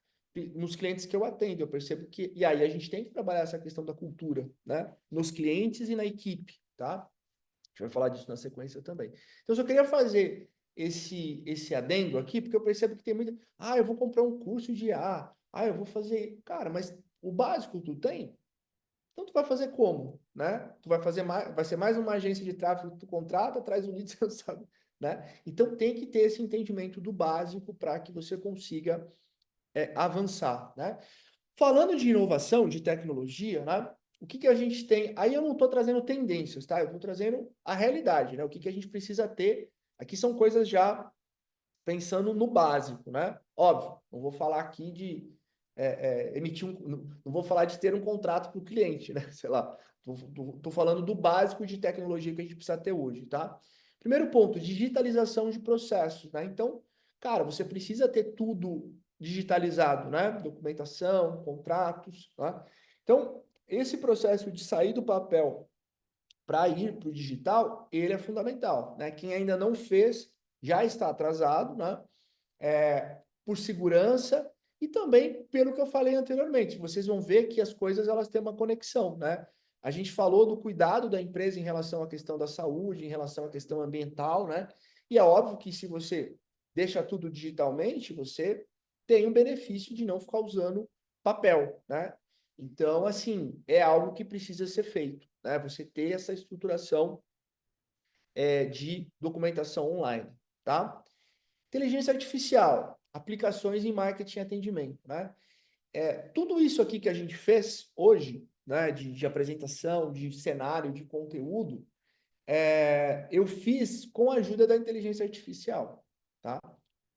Speaker 1: Nos clientes que eu atendo, eu percebo que, e aí a gente tem que trabalhar essa questão da cultura, né? Nos clientes e na equipe, tá? A gente vai falar disso na sequência também. Então eu só queria fazer esse adendo aqui, porque eu percebo que tem muita, eu vou comprar um curso de IA, eu vou fazer, cara, mas o básico tu tem? Então tu vai fazer como, né? Tu vai fazer mais, vai ser mais uma agência de tráfego que tu contrata, traz o lead, você não sabe, né? Então tem que ter esse entendimento do básico para que você consiga avançar, né? Falando de inovação, de tecnologia, né? O que que a gente tem? Aí eu não estou trazendo tendências, tá? Eu estou trazendo a realidade, né? O que que a gente precisa ter? Aqui são coisas já pensando no básico, né? Óbvio, não vou falar aqui de emitir não vou falar de ter um contrato para o cliente, né? Sei lá, tô falando do básico de tecnologia que a gente precisa ter hoje, tá? Primeiro ponto, digitalização de processos, né? Então, cara, você precisa ter tudo digitalizado, né? Documentação, contratos, tá? Então, esse processo de sair do papel para ir para o digital, ele é fundamental, né? Quem ainda não fez já está atrasado, né? Por segurança e também pelo que eu falei anteriormente. Vocês vão ver que as coisas elas têm uma conexão, né? A gente falou do cuidado da empresa em relação à questão da saúde, em relação à questão ambiental, né? E é óbvio que se você deixa tudo digitalmente, você tem o benefício de não ficar usando papel, né? Então, assim, é algo que precisa ser feito, né? Você ter essa estruturação de documentação online, tá? Inteligência artificial, aplicações em marketing e atendimento, né? Tudo isso aqui que a gente fez hoje, né, de apresentação, de cenário, de conteúdo, eu fiz com a ajuda da inteligência artificial, tá?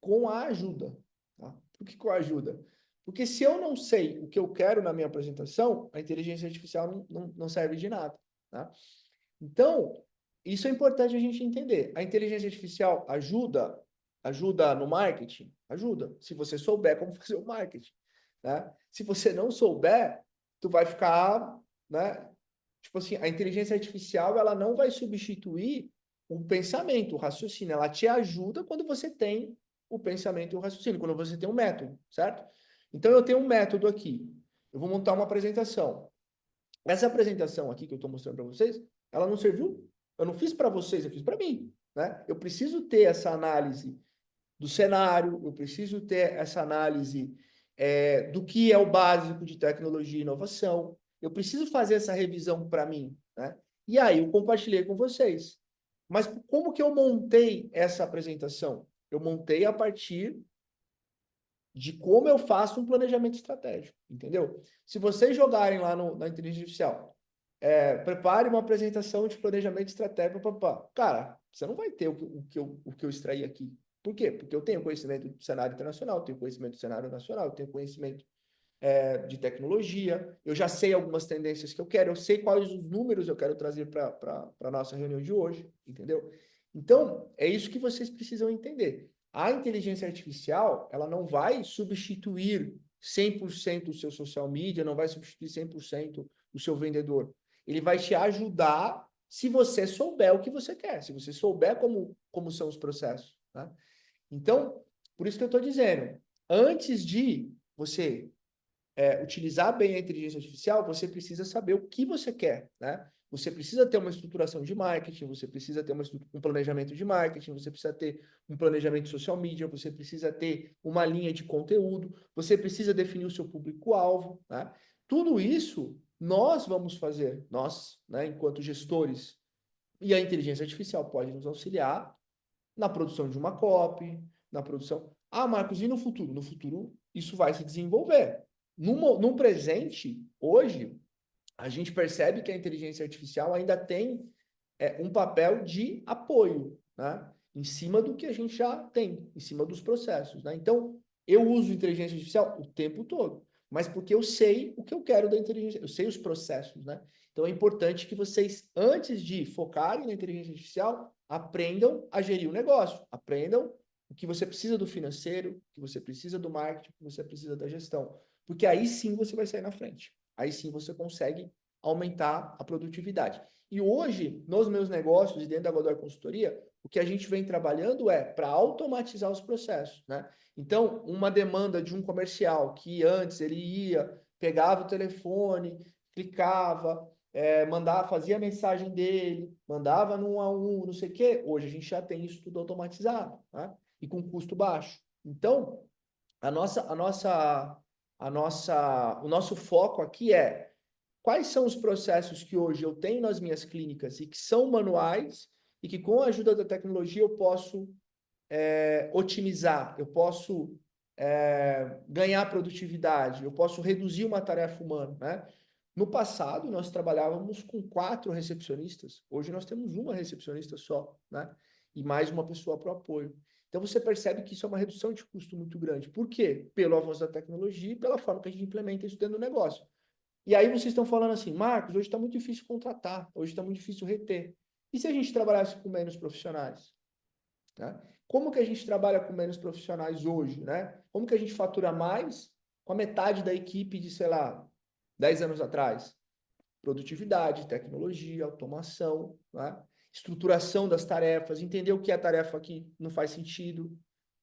Speaker 1: Com a ajuda, tá? Por que com a ajuda? Porque se eu não sei o que eu quero na minha apresentação, a inteligência artificial não serve de nada, tá? Então, isso é importante a gente entender. A inteligência artificial ajuda no marketing? Ajuda, se você souber como fazer o marketing, né? Se você não souber, tu vai ficar, né? Tipo assim, a inteligência artificial, ela não vai substituir o pensamento, o raciocínio. Ela te ajuda quando você tem o pensamento e o raciocínio, quando você tem um método, certo? Então, eu tenho um método aqui. Eu vou montar uma apresentação. Essa apresentação aqui que eu estou mostrando para vocês, ela não serviu, eu não fiz para vocês, eu fiz para mim, né? Eu preciso ter essa análise do cenário, eu preciso ter essa análise do que é o básico de tecnologia e inovação, eu preciso fazer essa revisão para mim, né? E aí eu compartilhei com vocês. Mas como que eu montei essa apresentação? Eu montei a partir de como eu faço um planejamento estratégico, entendeu? Se vocês jogarem lá na inteligência artificial, prepare uma apresentação de planejamento estratégico, papá. Cara, você não vai ter o que eu extraí aqui. Por quê? Porque eu tenho conhecimento do cenário internacional, tenho conhecimento do cenário nacional, tenho conhecimento de tecnologia, eu já sei algumas tendências que eu quero, eu sei quais os números eu quero trazer para a nossa reunião de hoje, entendeu? Então, é isso que vocês precisam entender. A inteligência artificial, ela não vai substituir 100% o seu social media, não vai substituir 100% o seu vendedor. Ele vai te ajudar se você souber o que você quer, se você souber como são os processos, né? Então, por isso que eu estou dizendo, antes de você utilizar bem a inteligência artificial, você precisa saber o que você quer, né? Você precisa ter uma estruturação de marketing, você precisa ter um planejamento de marketing, você precisa ter um planejamento de social media, você precisa ter uma linha de conteúdo, você precisa definir o seu público-alvo, né? Tudo isso nós vamos fazer, nós, né, enquanto gestores, e a inteligência artificial pode nos auxiliar na produção de uma copy, na produção. Ah, Marcos, e no futuro? No futuro, isso vai se desenvolver. No presente, hoje, a gente percebe que a inteligência artificial ainda tem um papel de apoio, né? Em cima do que a gente já tem, em cima dos processos, né? Então, eu uso inteligência artificial o tempo todo, mas porque eu sei o que eu quero da inteligência, eu sei os processos, né? Então, é importante que vocês, antes de focarem na inteligência artificial, aprendam a gerir o negócio, aprendam o que você precisa do financeiro, o que você precisa do marketing, o que você precisa da gestão, porque aí sim você vai sair na frente. Aí sim você consegue aumentar a produtividade. E hoje, nos meus negócios e dentro da Godoy Consultoria, o que a gente vem trabalhando é para automatizar os processos, né? Então, uma demanda de um comercial que antes ele ia, pegava o telefone, clicava, mandava, fazia a mensagem dele, mandava no 1 a 1, não sei o quê. Hoje a gente já tem isso tudo automatizado, né? E com custo baixo. Então, o nosso foco aqui é quais são os processos que hoje eu tenho nas minhas clínicas e que são manuais e que com a ajuda da tecnologia eu posso otimizar, eu posso ganhar produtividade, eu posso reduzir uma tarefa humana, né? No passado, nós trabalhávamos com 4 recepcionistas. Hoje nós temos uma recepcionista só, né? E mais uma pessoa para o apoio. Então você percebe que isso é uma redução de custo muito grande. Por quê? Pelo avanço da tecnologia e pela forma que a gente implementa isso dentro do negócio. E aí vocês estão falando assim, Marcos, hoje está muito difícil contratar, hoje está muito difícil reter. E se a gente trabalhasse com menos profissionais? Né? Como que a gente trabalha com menos profissionais hoje? Né? Como que a gente fatura mais com a metade da equipe de, sei lá, 10 anos atrás? Produtividade, tecnologia, automação, né? Estruturação das tarefas, entender o que é tarefa que não faz sentido.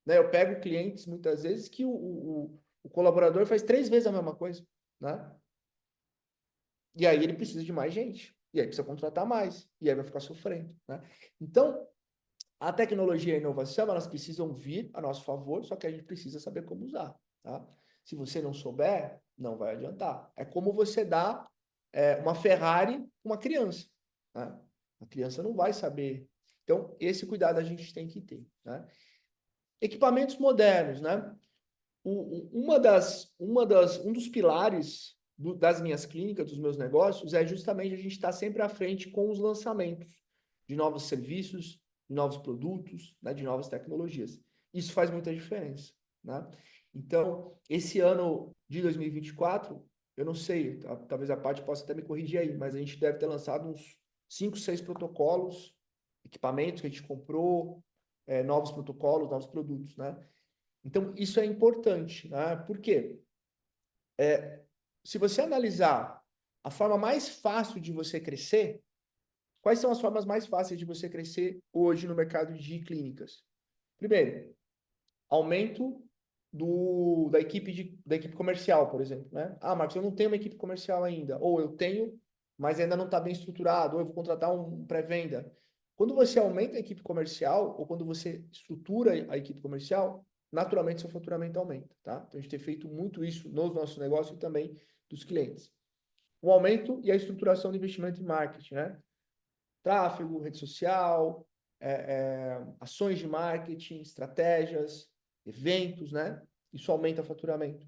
Speaker 1: Né? Eu pego clientes, muitas vezes, que o colaborador faz 3 vezes a mesma coisa. Né? E aí ele precisa de mais gente. E aí precisa contratar mais. E aí vai ficar sofrendo. Né? Então, a tecnologia e a inovação, elas precisam vir a nosso favor, só que a gente precisa saber como usar. Tá? Se você não souber, não vai adiantar. É como você dá uma Ferrari para uma criança. Né? A criança não vai saber. Então, esse cuidado a gente tem que ter. Né? Equipamentos modernos, né? Um dos pilares das minhas clínicas, dos meus negócios, é justamente a gente estar sempre à frente com os lançamentos de novos serviços, de novos produtos, né, de novas tecnologias. Isso faz muita diferença, né? Então, esse ano de 2024, eu não sei, talvez a parte possa até me corrigir aí, mas a gente deve ter lançado uns 5, 6 protocolos, equipamentos que a gente comprou, novos protocolos, novos produtos, né? Então, isso é importante, né? Por quê? Se você analisar a forma mais fácil de você crescer, quais são as formas mais fáceis de você crescer hoje no mercado de clínicas? Primeiro, aumento da equipe comercial, por exemplo, né? Ah, Marcos, eu não tenho uma equipe comercial ainda. Ou eu tenho, mas ainda não está bem estruturado. Ou eu vou contratar um pré-venda. Quando você aumenta a equipe comercial, ou quando você estrutura a equipe comercial, naturalmente seu faturamento aumenta, tá? Então, a gente tem feito muito isso nos nossos negócios e também dos clientes. O aumento e a estruturação do investimento em marketing, né? Tráfego, rede social, ações de marketing, estratégias, eventos, né? Isso aumenta o faturamento.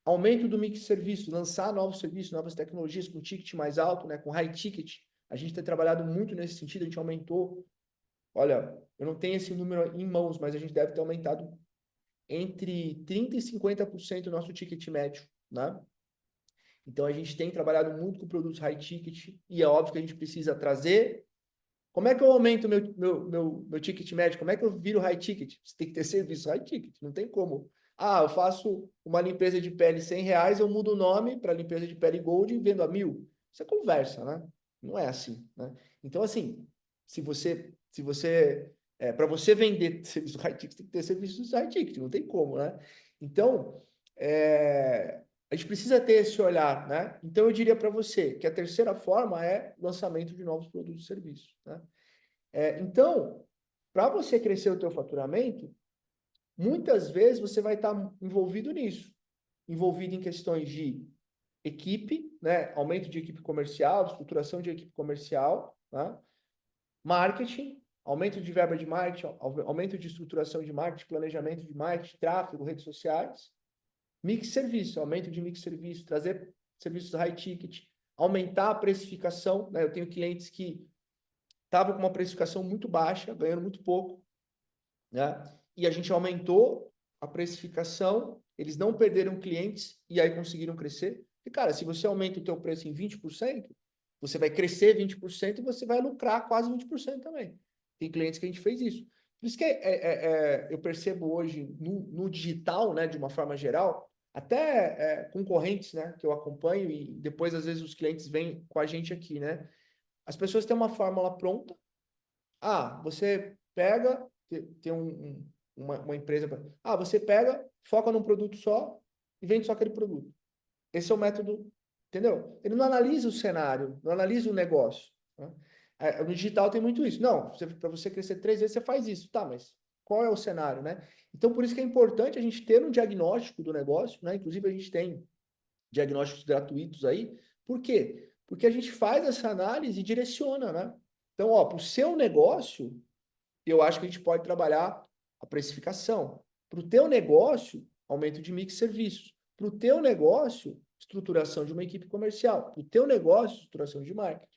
Speaker 1: Aumento do mix de serviços, lançar novos serviços, novas tecnologias com ticket mais alto, né? Com high ticket. A gente tem trabalhado muito nesse sentido, a gente aumentou. Olha, eu não tenho esse número em mãos, mas a gente deve ter aumentado entre 30% e 50% do nosso ticket médio, né? Então, a gente tem trabalhado muito com produtos high ticket e é óbvio que a gente precisa trazer. Como é que eu aumento meu ticket médio? Como é que eu viro high ticket? Você tem que ter serviço high ticket, não tem como. Ah, eu faço uma limpeza de pele R$ 100, eu mudo o nome para limpeza de pele Gold e vendo a 1.000. Isso é conversa, né? Não é assim, né? Então, assim, se você Para você vender serviço high ticket, tem que ter serviços high ticket, não tem como, né? Então, a gente precisa ter esse olhar, né? Então, eu diria para você que a terceira forma é o lançamento de novos produtos e serviços, né? Então, para você crescer o teu faturamento, muitas vezes você vai estar envolvido nisso, envolvido em questões de equipe, né? Aumento de equipe comercial, estruturação de equipe comercial, né? Marketing, aumento de verba de marketing, aumento de estruturação de marketing, planejamento de marketing, tráfego, redes sociais, mix serviço, aumento de mix serviço, trazer serviços high ticket, aumentar a precificação, né? Eu tenho clientes que estavam com uma precificação muito baixa, ganhando muito pouco, né? E a gente aumentou a precificação, eles não perderam clientes e aí conseguiram crescer. E, cara, se você aumenta o teu preço em 20%, você vai crescer 20% e você vai lucrar quase 20% também. Tem clientes que a gente fez isso. Por isso que eu percebo hoje no digital, né, de uma forma geral, até concorrentes, né, que eu acompanho e depois, às vezes, os clientes vêm com a gente aqui, né? As pessoas têm uma fórmula pronta. Você pega, tem uma empresa. Você pega, foca num produto só e vende só aquele produto. Esse é o método, entendeu? Ele não analisa o cenário, não analisa o negócio, né? No digital tem muito isso. Não, para você crescer 3 vezes, você faz isso. Tá, mas qual é o cenário, né? Então, por isso que é importante a gente ter um diagnóstico do negócio, né? Inclusive, a gente tem diagnósticos gratuitos aí. Por quê? Porque a gente faz essa análise e direciona, né? Então, para o seu negócio, eu acho que a gente pode trabalhar a precificação. Para o teu negócio, aumento de mix de serviços. Para o teu negócio, estruturação de uma equipe comercial. Para o teu negócio, estruturação de marketing.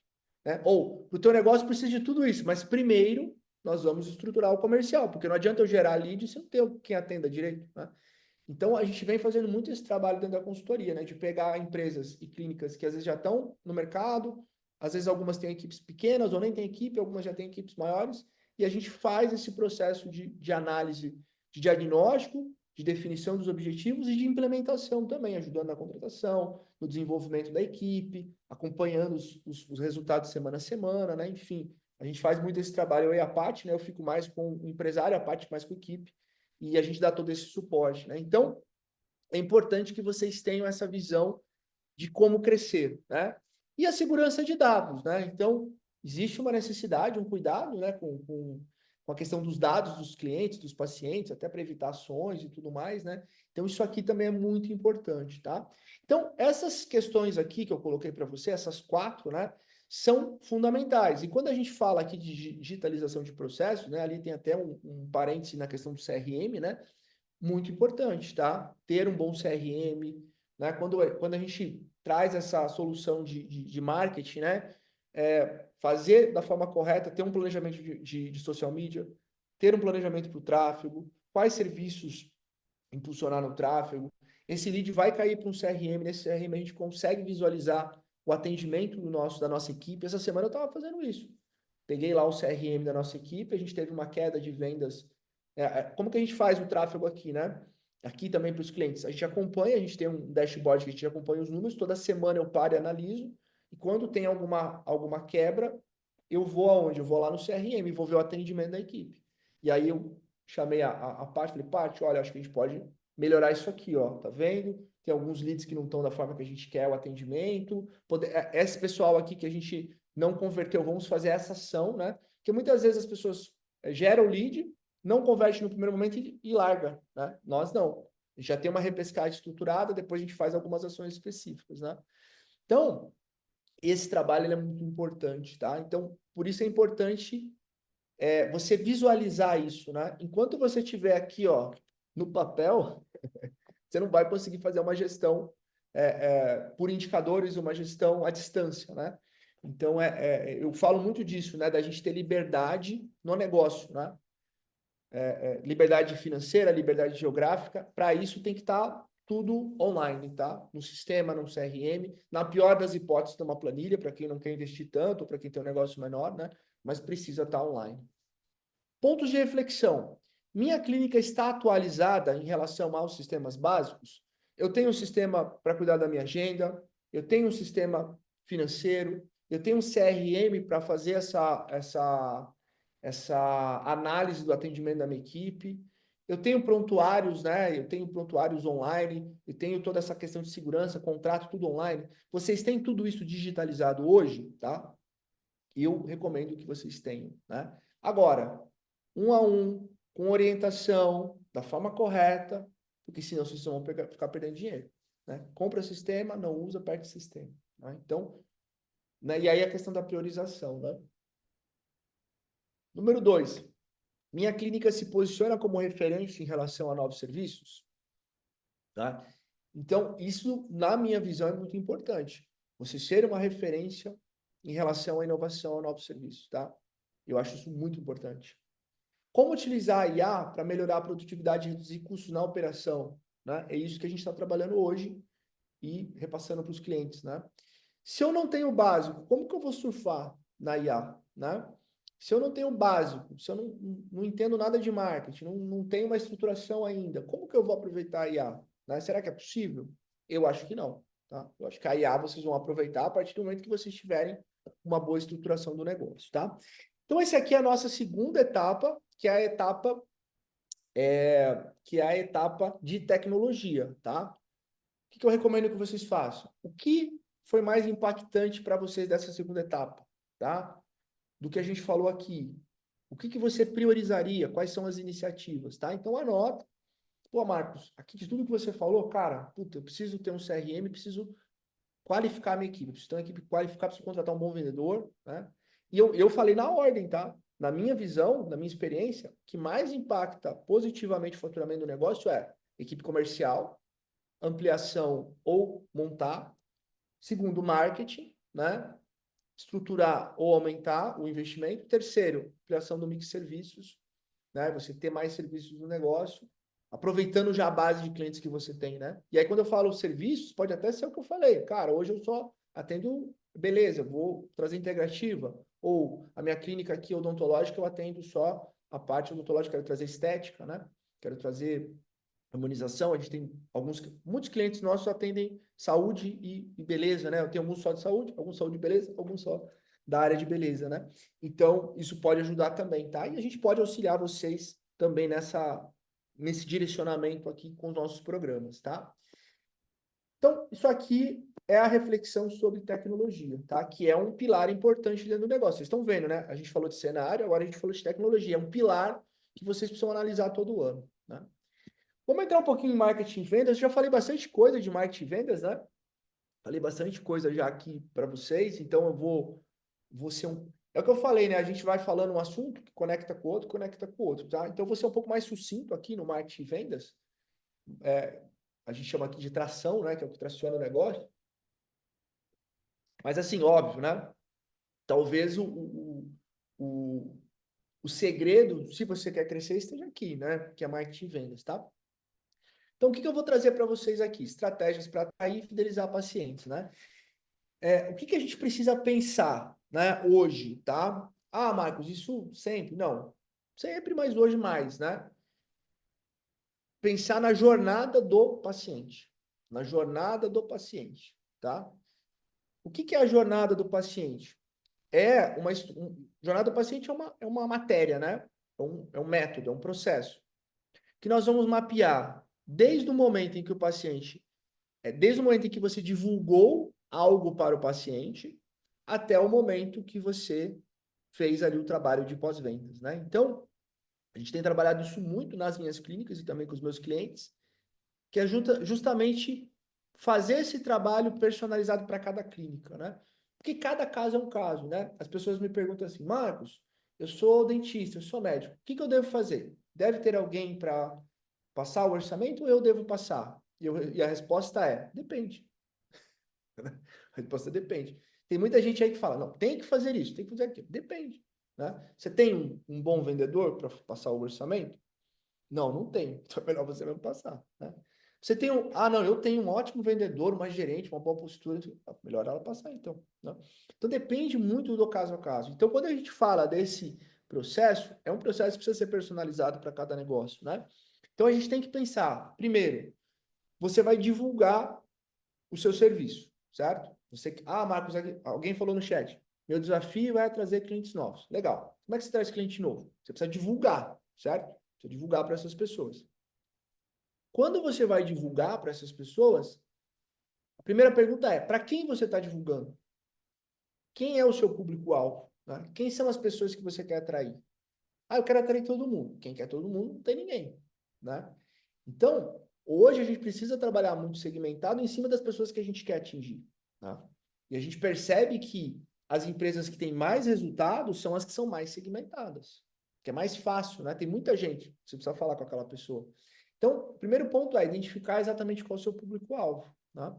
Speaker 1: Né? Ou, para o teu negócio precisa de tudo isso, mas primeiro nós vamos estruturar o comercial, porque não adianta eu gerar lead se eu não tenho quem atenda direito, né? Então, a gente vem fazendo muito esse trabalho dentro da consultoria, né? De pegar empresas e clínicas que às vezes já estão no mercado, às vezes algumas têm equipes pequenas ou nem têm equipe, algumas já têm equipes maiores, e a gente faz esse processo de análise, de diagnóstico, de definição dos objetivos e de implementação também, ajudando na contratação, no desenvolvimento da equipe, acompanhando os resultados semana a semana, né? Enfim, a gente faz muito esse trabalho. Eu e a Paty, né? Eu fico mais com o empresário, a Paty mais com a equipe, e a gente dá todo esse suporte, né? Então, é importante que vocês tenham essa visão de como crescer, né? E a segurança de dados, né? Então, existe uma necessidade, um cuidado, né, com a questão dos dados dos clientes, dos pacientes, até para evitar ações e tudo mais, né? Então, isso aqui também é muito importante, tá? Então, essas questões aqui que eu coloquei para você, essas 4, né, são fundamentais. E quando a gente fala aqui de digitalização de processos, né, ali tem até um parêntese na questão do CRM, né? Muito importante, tá? Ter um bom CRM, né? Quando a gente traz essa solução de marketing, né? Fazer da forma correta, ter um planejamento de social media, ter um planejamento para o tráfego, quais serviços impulsionar no tráfego. Esse lead vai cair para um CRM, nesse CRM a gente consegue visualizar o atendimento da nossa equipe. Essa semana eu estava fazendo isso. Peguei lá o CRM da nossa equipe, a gente teve uma queda de vendas. Como que a gente faz o tráfego aqui, né? Aqui também para os clientes. A gente acompanha, a gente tem um dashboard que a gente acompanha os números, toda semana eu paro e analiso, e quando tem alguma quebra, eu vou aonde? Eu vou lá no CRM, vou ver o atendimento da equipe. E aí eu chamei a parte, falei, Paty, olha, acho que a gente pode melhorar isso aqui, ó, tá vendo? Tem alguns leads que não estão da forma que a gente quer o atendimento. Esse pessoal aqui que a gente não converteu, vamos fazer essa ação, né? Porque muitas vezes as pessoas geram o lead, não converte no primeiro momento e larga, né? Nós não. A gente já tem uma repescagem estruturada, depois a gente faz algumas ações específicas, né? Então, esse trabalho ele é muito importante, tá? Então, por isso é importante você visualizar isso, né? Enquanto você estiver aqui, ó, no papel, você não vai conseguir fazer uma gestão por indicadores, uma gestão à distância, né? Então, eu falo muito disso, né? Da gente ter liberdade no negócio, né? Liberdade financeira, liberdade geográfica. Para isso tem que estar tudo online, tá? No sistema, no CRM. Na pior das hipóteses, numa planilha, para quem não quer investir tanto, para quem tem um negócio menor, né? Mas precisa estar online. Pontos de reflexão. Minha clínica está atualizada em relação aos sistemas básicos? Eu tenho um sistema para cuidar da minha agenda, eu tenho um sistema financeiro, eu tenho um CRM para fazer essa análise do atendimento da minha equipe. Eu tenho prontuários, né? Eu tenho prontuários online, eu tenho toda essa questão de segurança, contrato, tudo online. Vocês têm tudo isso digitalizado hoje, tá? Eu recomendo que vocês tenham, né? Agora, um a um, com orientação, da forma correta, porque senão vocês vão ficar perdendo dinheiro, né? Compra sistema, não usa, perde sistema, né? Então, né? E aí a questão da priorização, né? Número 2, minha clínica se posiciona como referência em relação a novos serviços, tá? Então, isso, na minha visão, é muito importante. Você ser uma referência em relação à inovação, a novos serviços, tá? Eu acho isso muito importante. Como utilizar a IA para melhorar a produtividade e reduzir custos na operação, né? É isso que a gente está trabalhando hoje e repassando para os clientes, né? Se eu não tenho o básico, como que eu vou surfar na IA, né? Se eu não tenho o básico, se eu não entendo nada de marketing, não tenho uma estruturação ainda, como que eu vou aproveitar a IA? Né? Será que é possível? Eu acho que não, tá? Eu acho que a IA vocês vão aproveitar a partir do momento que vocês tiverem uma boa estruturação do negócio, tá? Então, essa aqui é a nossa segunda etapa, que é a etapa, de tecnologia, tá? O que eu recomendo que vocês façam? O que foi mais impactante para vocês dessa segunda etapa, tá? Do que a gente falou aqui. O que você priorizaria? Quais são as iniciativas, tá? Então anota. Pô, Marcos, aqui de tudo que você falou, cara, puta, eu preciso ter um CRM, preciso qualificar a minha equipe, preciso ter uma equipe qualificada, preciso contratar um bom vendedor, né? E eu falei na ordem, tá? Na minha visão, na minha experiência, o que mais impacta positivamente o faturamento do negócio é equipe comercial, ampliação ou montar. Segundo, marketing, né? Estruturar ou aumentar o investimento. Terceiro, ampliação do mix de serviços, né? Você ter mais serviços no negócio, aproveitando já a base de clientes que você tem, né? E aí, quando eu falo serviços, pode até ser o que eu falei. Cara, hoje eu só atendo, beleza, vou trazer integrativa. Ou a minha clínica aqui odontológica, eu atendo só a parte odontológica, quero trazer estética, né? Quero trazer harmonização. A gente tem muitos clientes nossos atendem saúde e beleza, né? Eu tenho alguns só de saúde, alguns só de beleza, alguns só da área de beleza, né? Então, isso pode ajudar também, tá? E a gente pode auxiliar vocês também nesse direcionamento aqui com os nossos programas, tá? Então, isso aqui é a reflexão sobre tecnologia, tá? Que é um pilar importante dentro do negócio. Vocês estão vendo, né? A gente falou de cenário, agora a gente falou de tecnologia. É um pilar que vocês precisam analisar todo ano, né? Vamos entrar um pouquinho em marketing e vendas. Eu já falei bastante coisa de marketing e vendas, né? Falei bastante coisa já aqui para vocês, então vou ser um. É o que eu falei, né? A gente vai falando um assunto que conecta com o outro, tá? Então, eu vou ser um pouco mais sucinto aqui no marketing e vendas. A gente chama aqui de tração, né? Que é o que traciona o negócio. Mas, assim, óbvio, né? Talvez o, o segredo, se você quer crescer, esteja aqui, né? Que é marketing e vendas, tá? Então, o que eu vou trazer para vocês aqui? Estratégias para atrair e fidelizar pacientes, né? O que a gente precisa pensar, né, hoje, tá? Ah, Marcos, isso sempre? Não. Sempre, mas hoje mais, né? Pensar na jornada do paciente. Na jornada do paciente, tá? O que é a jornada do paciente? Jornada do paciente é uma matéria, né? É um método, é um processo que nós vamos mapear desde o momento em que você divulgou algo para o paciente até o momento que você fez ali o trabalho de pós-vendas, né? Então, a gente tem trabalhado isso muito nas minhas clínicas e também com os meus clientes, que é justamente fazer esse trabalho personalizado para cada clínica, né? Porque cada caso é um caso, né? As pessoas me perguntam assim, Marcos, eu sou dentista, eu sou médico, o que eu devo fazer? Deve ter alguém para passar o orçamento ou eu devo passar? E a resposta é, depende. A resposta depende. Tem muita gente aí que fala, não, tem que fazer isso, tem que fazer aquilo. Depende. Né? Você tem um bom vendedor para passar o orçamento? Não tem. Então é melhor você mesmo passar. Né? Você tem não, eu tenho um ótimo vendedor, uma gerente, uma boa postura. Melhor ela passar, então. Né? Então depende muito do caso a caso. Então, quando a gente fala desse processo, é um processo que precisa ser personalizado para cada negócio. Né? Então a gente tem que pensar, primeiro, você vai divulgar o seu serviço, certo? Marcos, alguém falou no chat. Meu desafio é trazer clientes novos. Legal. Como é que você traz cliente novo? Você precisa divulgar, certo? Precisa divulgar para essas pessoas. Quando você vai divulgar para essas pessoas, a primeira pergunta é: para quem você está divulgando? Quem é o seu público-alvo? Né? Quem são as pessoas que você quer atrair? Ah, eu quero atrair todo mundo. Quem quer todo mundo? Não tem ninguém. Né? Então, hoje a gente precisa trabalhar muito segmentado em cima das pessoas que a gente quer atingir. Né? E a gente percebe que as empresas que têm mais resultados são as que são mais segmentadas. Que é mais fácil, né? Tem muita gente. Você precisa falar com aquela pessoa. Então, o primeiro ponto é identificar exatamente qual é o seu público-alvo. Né?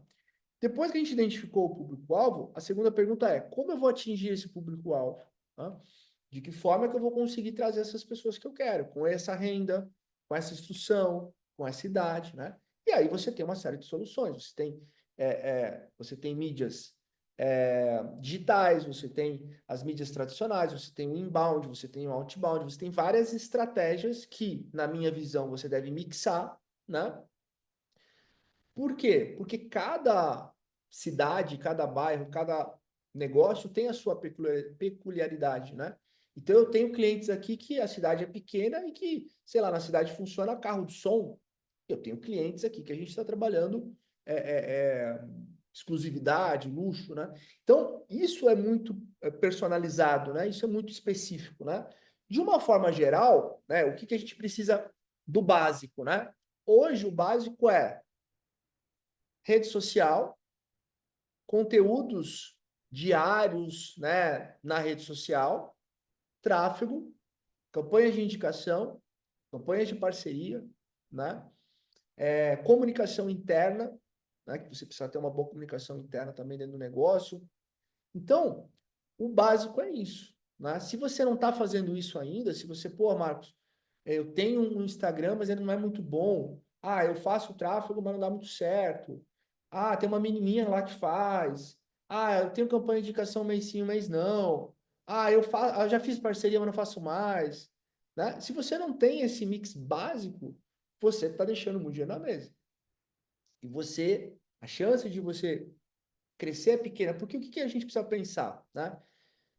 Speaker 1: Depois que a gente identificou o público-alvo, a segunda pergunta é: como eu vou atingir esse público-alvo? Né? De que forma que eu vou conseguir trazer essas pessoas que eu quero? Com essa renda, com essa instrução, com essa idade, né? E aí você tem uma série de soluções. Você tem mídias digitais, você tem as mídias tradicionais, você tem o inbound, você tem o outbound, você tem várias estratégias que, na minha visão, você deve mixar, né? Por quê? Porque cada cidade, cada bairro, cada negócio tem a sua peculiaridade, né? Então eu tenho clientes aqui que a cidade é pequena e que, sei lá, na cidade funciona carro de som. Eu tenho clientes aqui que a gente está trabalhando é, é, é, exclusividade, luxo, né? Então, isso é muito personalizado, né? Isso é muito específico, né? De uma forma geral, né? O que que a gente precisa do básico, né? Hoje o básico é rede social, conteúdos diários, né, na rede social, tráfego, campanhas de indicação, campanhas de parceria, né, comunicação interna, né, que você precisa ter uma boa comunicação interna também dentro do negócio. Então, o básico é isso, né? Se você não está fazendo isso ainda, se você, pô, Marcos, eu tenho um Instagram, mas ele não é muito bom. Ah, eu faço tráfego, mas não dá muito certo. Ah, tem uma menininha lá que faz. Ah, eu tenho campanha de indicação mês sim, mês não. Ah, eu já fiz parceria, mas não faço mais. Né? Se você não tem esse mix básico, você está deixando muito dinheiro na mesa. E você, a chance de você crescer é pequena, porque o que que a gente precisa pensar, né?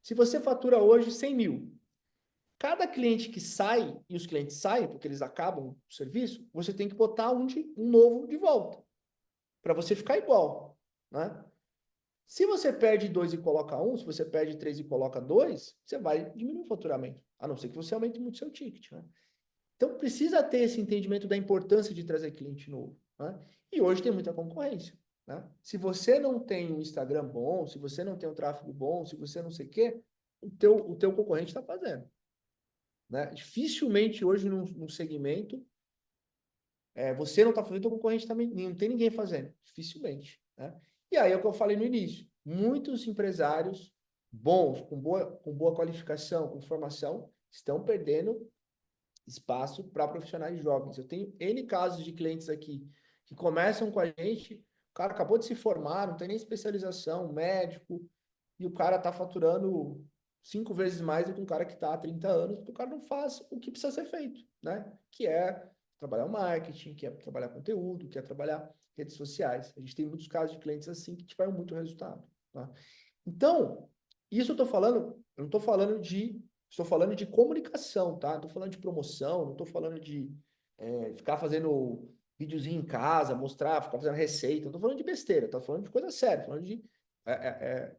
Speaker 1: Se você fatura hoje 100 mil, cada cliente que sai, e os clientes saem porque eles acabam o serviço, você tem que botar um novo de volta, para você ficar igual, né? Se você perde dois e coloca um, se você perde três e coloca dois, você vai diminuir o faturamento, a não ser que você aumente muito seu ticket, né? Então precisa ter esse entendimento da importância de trazer cliente novo, né? E hoje tem muita concorrência, né? Se você não tem um Instagram bom, se você não tem um tráfego bom, se você não sei o quê, o teu concorrente está fazendo, né? Dificilmente hoje num segmento, você não está fazendo, o concorrente também, não tem ninguém fazendo, dificilmente, né? E aí é o que eu falei no início, muitos empresários bons, com boa qualificação, com formação, estão perdendo espaço para profissionais jovens. Eu tenho N casos de clientes aqui que começam com a gente, o cara acabou de se formar, não tem nem especialização, médico, e o cara está faturando 5 vezes mais do que um cara que está há 30 anos, porque o cara não faz o que precisa ser feito, né? Que é trabalhar o marketing, que é trabalhar conteúdo, que é trabalhar redes sociais. A gente tem muitos casos de clientes assim que tiveram muito resultado. Tá? Então, isso eu não estou falando de, estou falando de comunicação, tá? Não estou falando de promoção, não estou falando de ficar fazendo videozinho em casa, mostrar, ficar fazendo receita, não estou falando de besteira, estou falando de coisa séria, estou falando de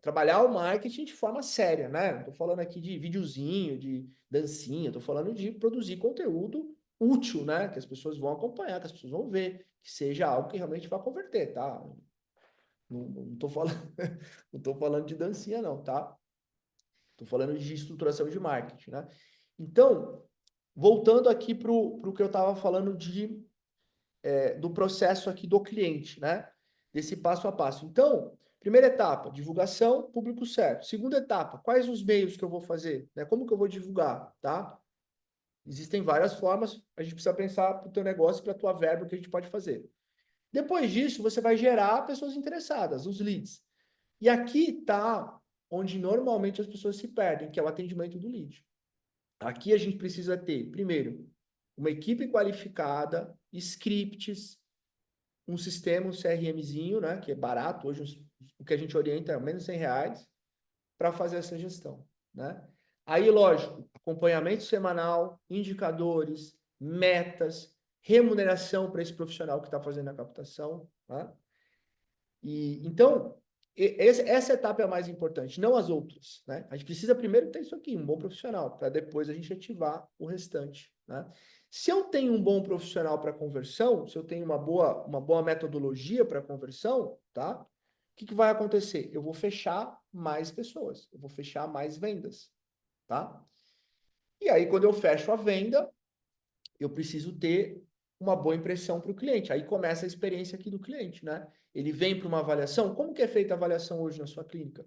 Speaker 1: trabalhar o marketing de forma séria, né? Não estou falando aqui de videozinho, de dancinha, estou falando de produzir conteúdo útil, né? Que as pessoas vão acompanhar, que as pessoas vão ver, que seja algo que realmente vai converter, tá? Não tô falando, não tô falando de dancinha, não, tá? Tô falando de estruturação de marketing, né? Então, voltando aqui para o que eu estava falando do processo aqui do cliente, né? Desse passo a passo. Então, primeira etapa, divulgação, público certo. Segunda etapa, quais os meios que eu vou fazer? Né? Como que eu vou divulgar, tá? Existem várias formas, a gente precisa pensar para o teu negócio, para a tua verba, o que a gente pode fazer. Depois disso, você vai gerar pessoas interessadas, os leads. E aqui está onde normalmente as pessoas se perdem, que é o atendimento do lead. Aqui a gente precisa ter, primeiro, uma equipe qualificada, scripts, um sistema, um CRMzinho, né, que é barato, hoje o que a gente orienta é menos R$ 100, para fazer essa gestão, né? Aí, lógico, acompanhamento semanal, indicadores, metas, remuneração para esse profissional que está fazendo a captação, tá? E então, essa etapa é a mais importante, não as outras, né? A gente precisa primeiro ter isso aqui, um bom profissional, para depois a gente ativar o restante, né? Se eu tenho um bom profissional para conversão, se eu tenho uma boa metodologia para conversão, tá? O que vai acontecer? Eu vou fechar mais pessoas, eu vou fechar mais vendas, tá? E aí, quando eu fecho a venda, eu preciso ter uma boa impressão para o cliente. Aí começa a experiência aqui do cliente, né? Ele vem para uma avaliação. Como que é feita a avaliação hoje na sua clínica?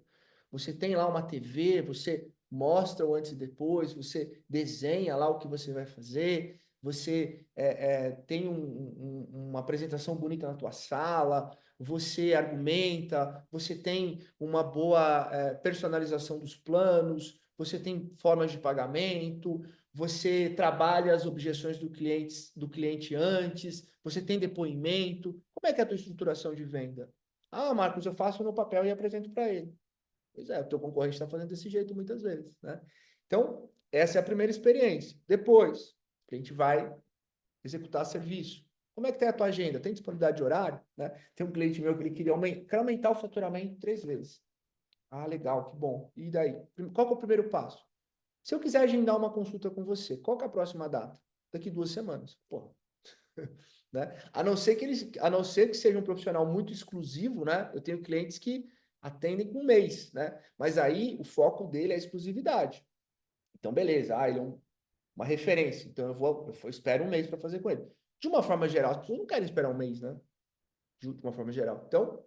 Speaker 1: Você tem lá uma TV, você mostra o antes e depois, você desenha lá o que você vai fazer, você tem uma apresentação bonita na tua sala, você argumenta, você tem uma boa personalização dos planos, você tem formas de pagamento, você trabalha as objeções do cliente antes, você tem depoimento. Como é que é a tua estruturação de venda? Ah, Marcos, eu faço no papel e apresento para ele. Pois é, o teu concorrente está fazendo desse jeito muitas vezes, né? Então, essa é a primeira experiência. Depois, a gente vai executar serviço. Como é que tem a tua agenda? Tem disponibilidade de horário? Né? Tem um cliente meu que ele quer aumentar o faturamento 3 vezes. Ah, legal, que bom. E daí? Qual que é o primeiro passo? Se eu quiser agendar uma consulta com você, qual que é a próxima data? Daqui 2 semanas. Pô, né? A não ser que seja um profissional muito exclusivo, né? Eu tenho clientes que atendem com um mês, né? Mas aí o foco dele é a exclusividade. Então, beleza. Ah, ele é uma referência. Então, eu espero um mês para fazer com ele. De uma forma geral, as pessoas não querem esperar um mês, né? De uma forma geral. Então,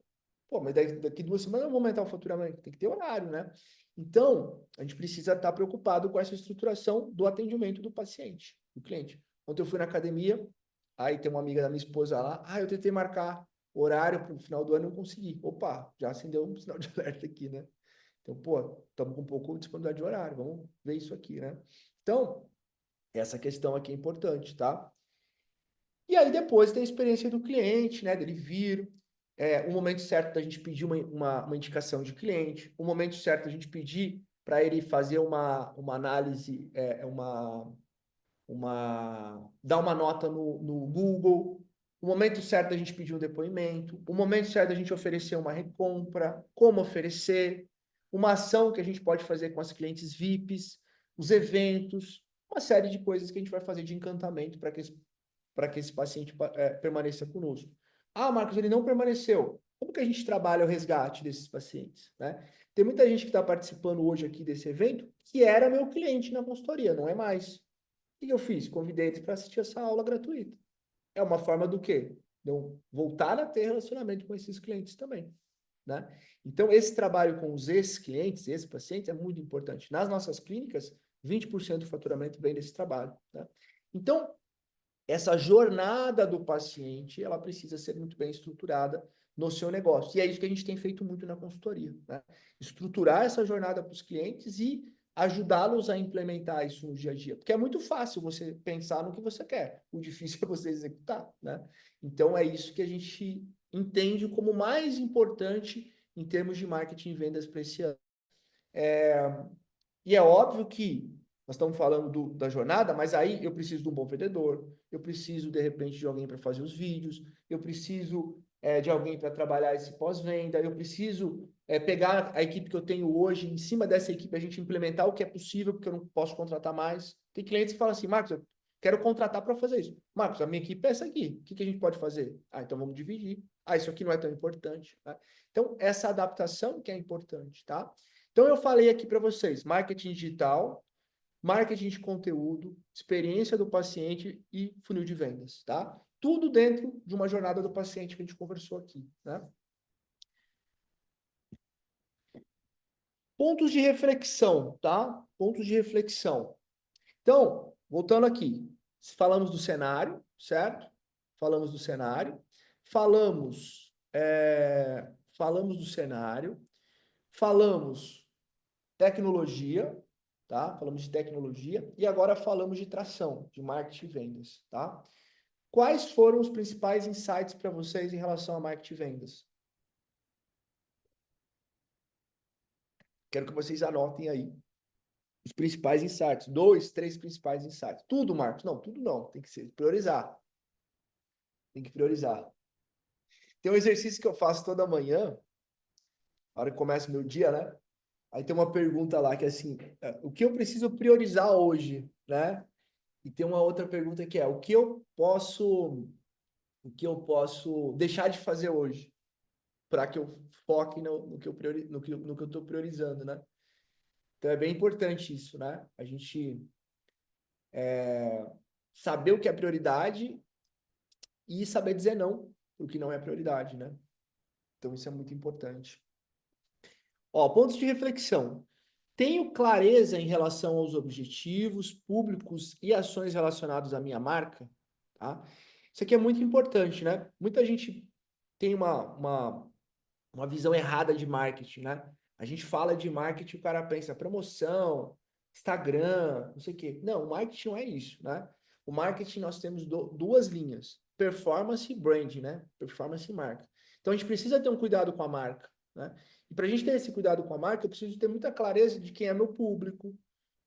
Speaker 1: pô, mas daqui 2 semanas eu vou aumentar o faturamento. Tem que ter horário, né? Então, a gente precisa estar preocupado com essa estruturação do atendimento do paciente, do cliente. Ontem eu fui na academia, aí tem uma amiga da minha esposa lá, eu tentei marcar horário para o final do ano e não consegui. Opa, já acendeu um sinal de alerta aqui, né? Então, pô, estamos com um pouco de disponibilidade de horário, vamos ver isso aqui, né? Então, essa questão aqui é importante, tá? E aí depois tem a experiência do cliente, né? Dele vir, o momento certo da gente pedir uma indicação de cliente, o momento certo da gente pedir para ele fazer uma análise, dar uma nota no Google, o momento certo da gente pedir um depoimento, o momento certo da gente oferecer uma recompra, como oferecer, uma ação que a gente pode fazer com as clientes VIPs, os eventos, uma série de coisas que a gente vai fazer de encantamento para que esse paciente permaneça conosco. Ah, Marcos, ele não permaneceu. Como que a gente trabalha o resgate desses pacientes, né? Tem muita gente que está participando hoje aqui desse evento que era meu cliente na consultoria, não é mais. O que eu fiz? Convidei eles para assistir essa aula gratuita. É uma forma do quê? De eu voltar a ter relacionamento com esses clientes também, né? Então, esse trabalho com os ex-clientes, ex-pacientes, é muito importante. Nas nossas clínicas, 20% do faturamento vem desse trabalho, né? Então, essa jornada do paciente, ela precisa ser muito bem estruturada no seu negócio. E é isso que a gente tem feito muito na consultoria, né? Estruturar essa jornada para os clientes e ajudá-los a implementar isso no dia a dia. Porque é muito fácil você pensar no que você quer, o difícil é você executar, né? Então é isso que a gente entende como mais importante em termos de marketing e vendas para esse ano. E é óbvio que nós estamos falando da jornada, mas aí eu preciso de um bom vendedor, eu preciso, de repente, de alguém para fazer os vídeos, eu preciso de alguém para trabalhar esse pós-venda, eu preciso pegar a equipe que eu tenho hoje, em cima dessa equipe a gente implementar o que é possível, porque eu não posso contratar mais. Tem clientes que falam assim, Marcos, eu quero contratar para fazer isso. Marcos, a minha equipe é essa aqui, o que a gente pode fazer? Então vamos dividir. Isso aqui não é tão importante. Tá? Então, essa adaptação que é importante, tá? Então, eu falei aqui para vocês, marketing digital, marketing de conteúdo, experiência do paciente e funil de vendas, tá? Tudo dentro de uma jornada do paciente que a gente conversou aqui, né? Pontos de reflexão, tá? Pontos de reflexão. Então, voltando aqui, falamos do cenário, certo? Falamos do cenário, falamos do cenário, falamos tecnologia, tá? Falamos de tecnologia e agora falamos de tração, de marketing e vendas, tá? Quais foram os principais insights para vocês em relação a marketing e vendas? Quero que vocês anotem aí os principais insights. 2, 3 principais insights. Tudo, Marcos? Não, tudo não. Tem que ser priorizar. Tem que priorizar. Tem um exercício que eu faço toda manhã, na hora que começa o meu dia, né? Aí tem uma pergunta lá que é assim, o que eu preciso priorizar hoje, né? E tem uma outra pergunta que é, o que eu posso deixar de fazer hoje para que eu foque no que eu estou priorizando, né? Então é bem importante isso, né? A gente saber o que é prioridade e saber dizer não para o que não é prioridade, né? Então isso é muito importante. Ó, pontos de reflexão. Tenho clareza em relação aos objetivos, públicos e ações relacionados à minha marca, tá? Isso aqui é muito importante, né? Muita gente tem uma visão errada de marketing, né? A gente fala de marketing, o cara pensa promoção, Instagram, não sei o quê. Não, o marketing não é isso, né? O marketing nós temos duas linhas, performance e brand, né? Performance e marca. Então a gente precisa ter um cuidado com a marca, né? E para a gente ter esse cuidado com a marca, eu preciso ter muita clareza de quem é meu público,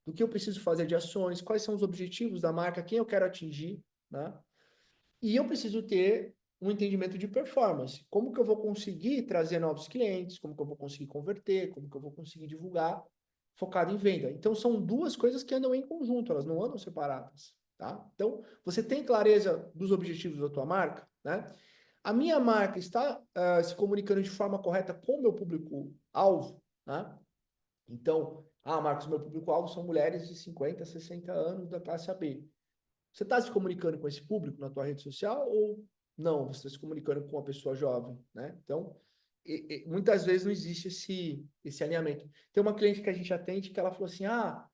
Speaker 1: do que eu preciso fazer de ações, quais são os objetivos da marca, quem eu quero atingir, né? E eu preciso ter um entendimento de performance. Como que eu vou conseguir trazer novos clientes? Como que eu vou conseguir converter? Como que eu vou conseguir divulgar? Focado em venda. Então, são duas coisas que andam em conjunto, elas não andam separadas, tá? Então, você tem clareza dos objetivos da tua marca, né? A minha marca está se comunicando de forma correta com o meu público-alvo, né? Então, Marcos, meu público-alvo são mulheres de 50, 60 anos da classe AB. Você está se comunicando com esse público na tua rede social ou não? Você está se comunicando com uma pessoa jovem, né? Então, muitas vezes não existe esse alinhamento. Tem uma cliente que a gente atende que ela falou assim, a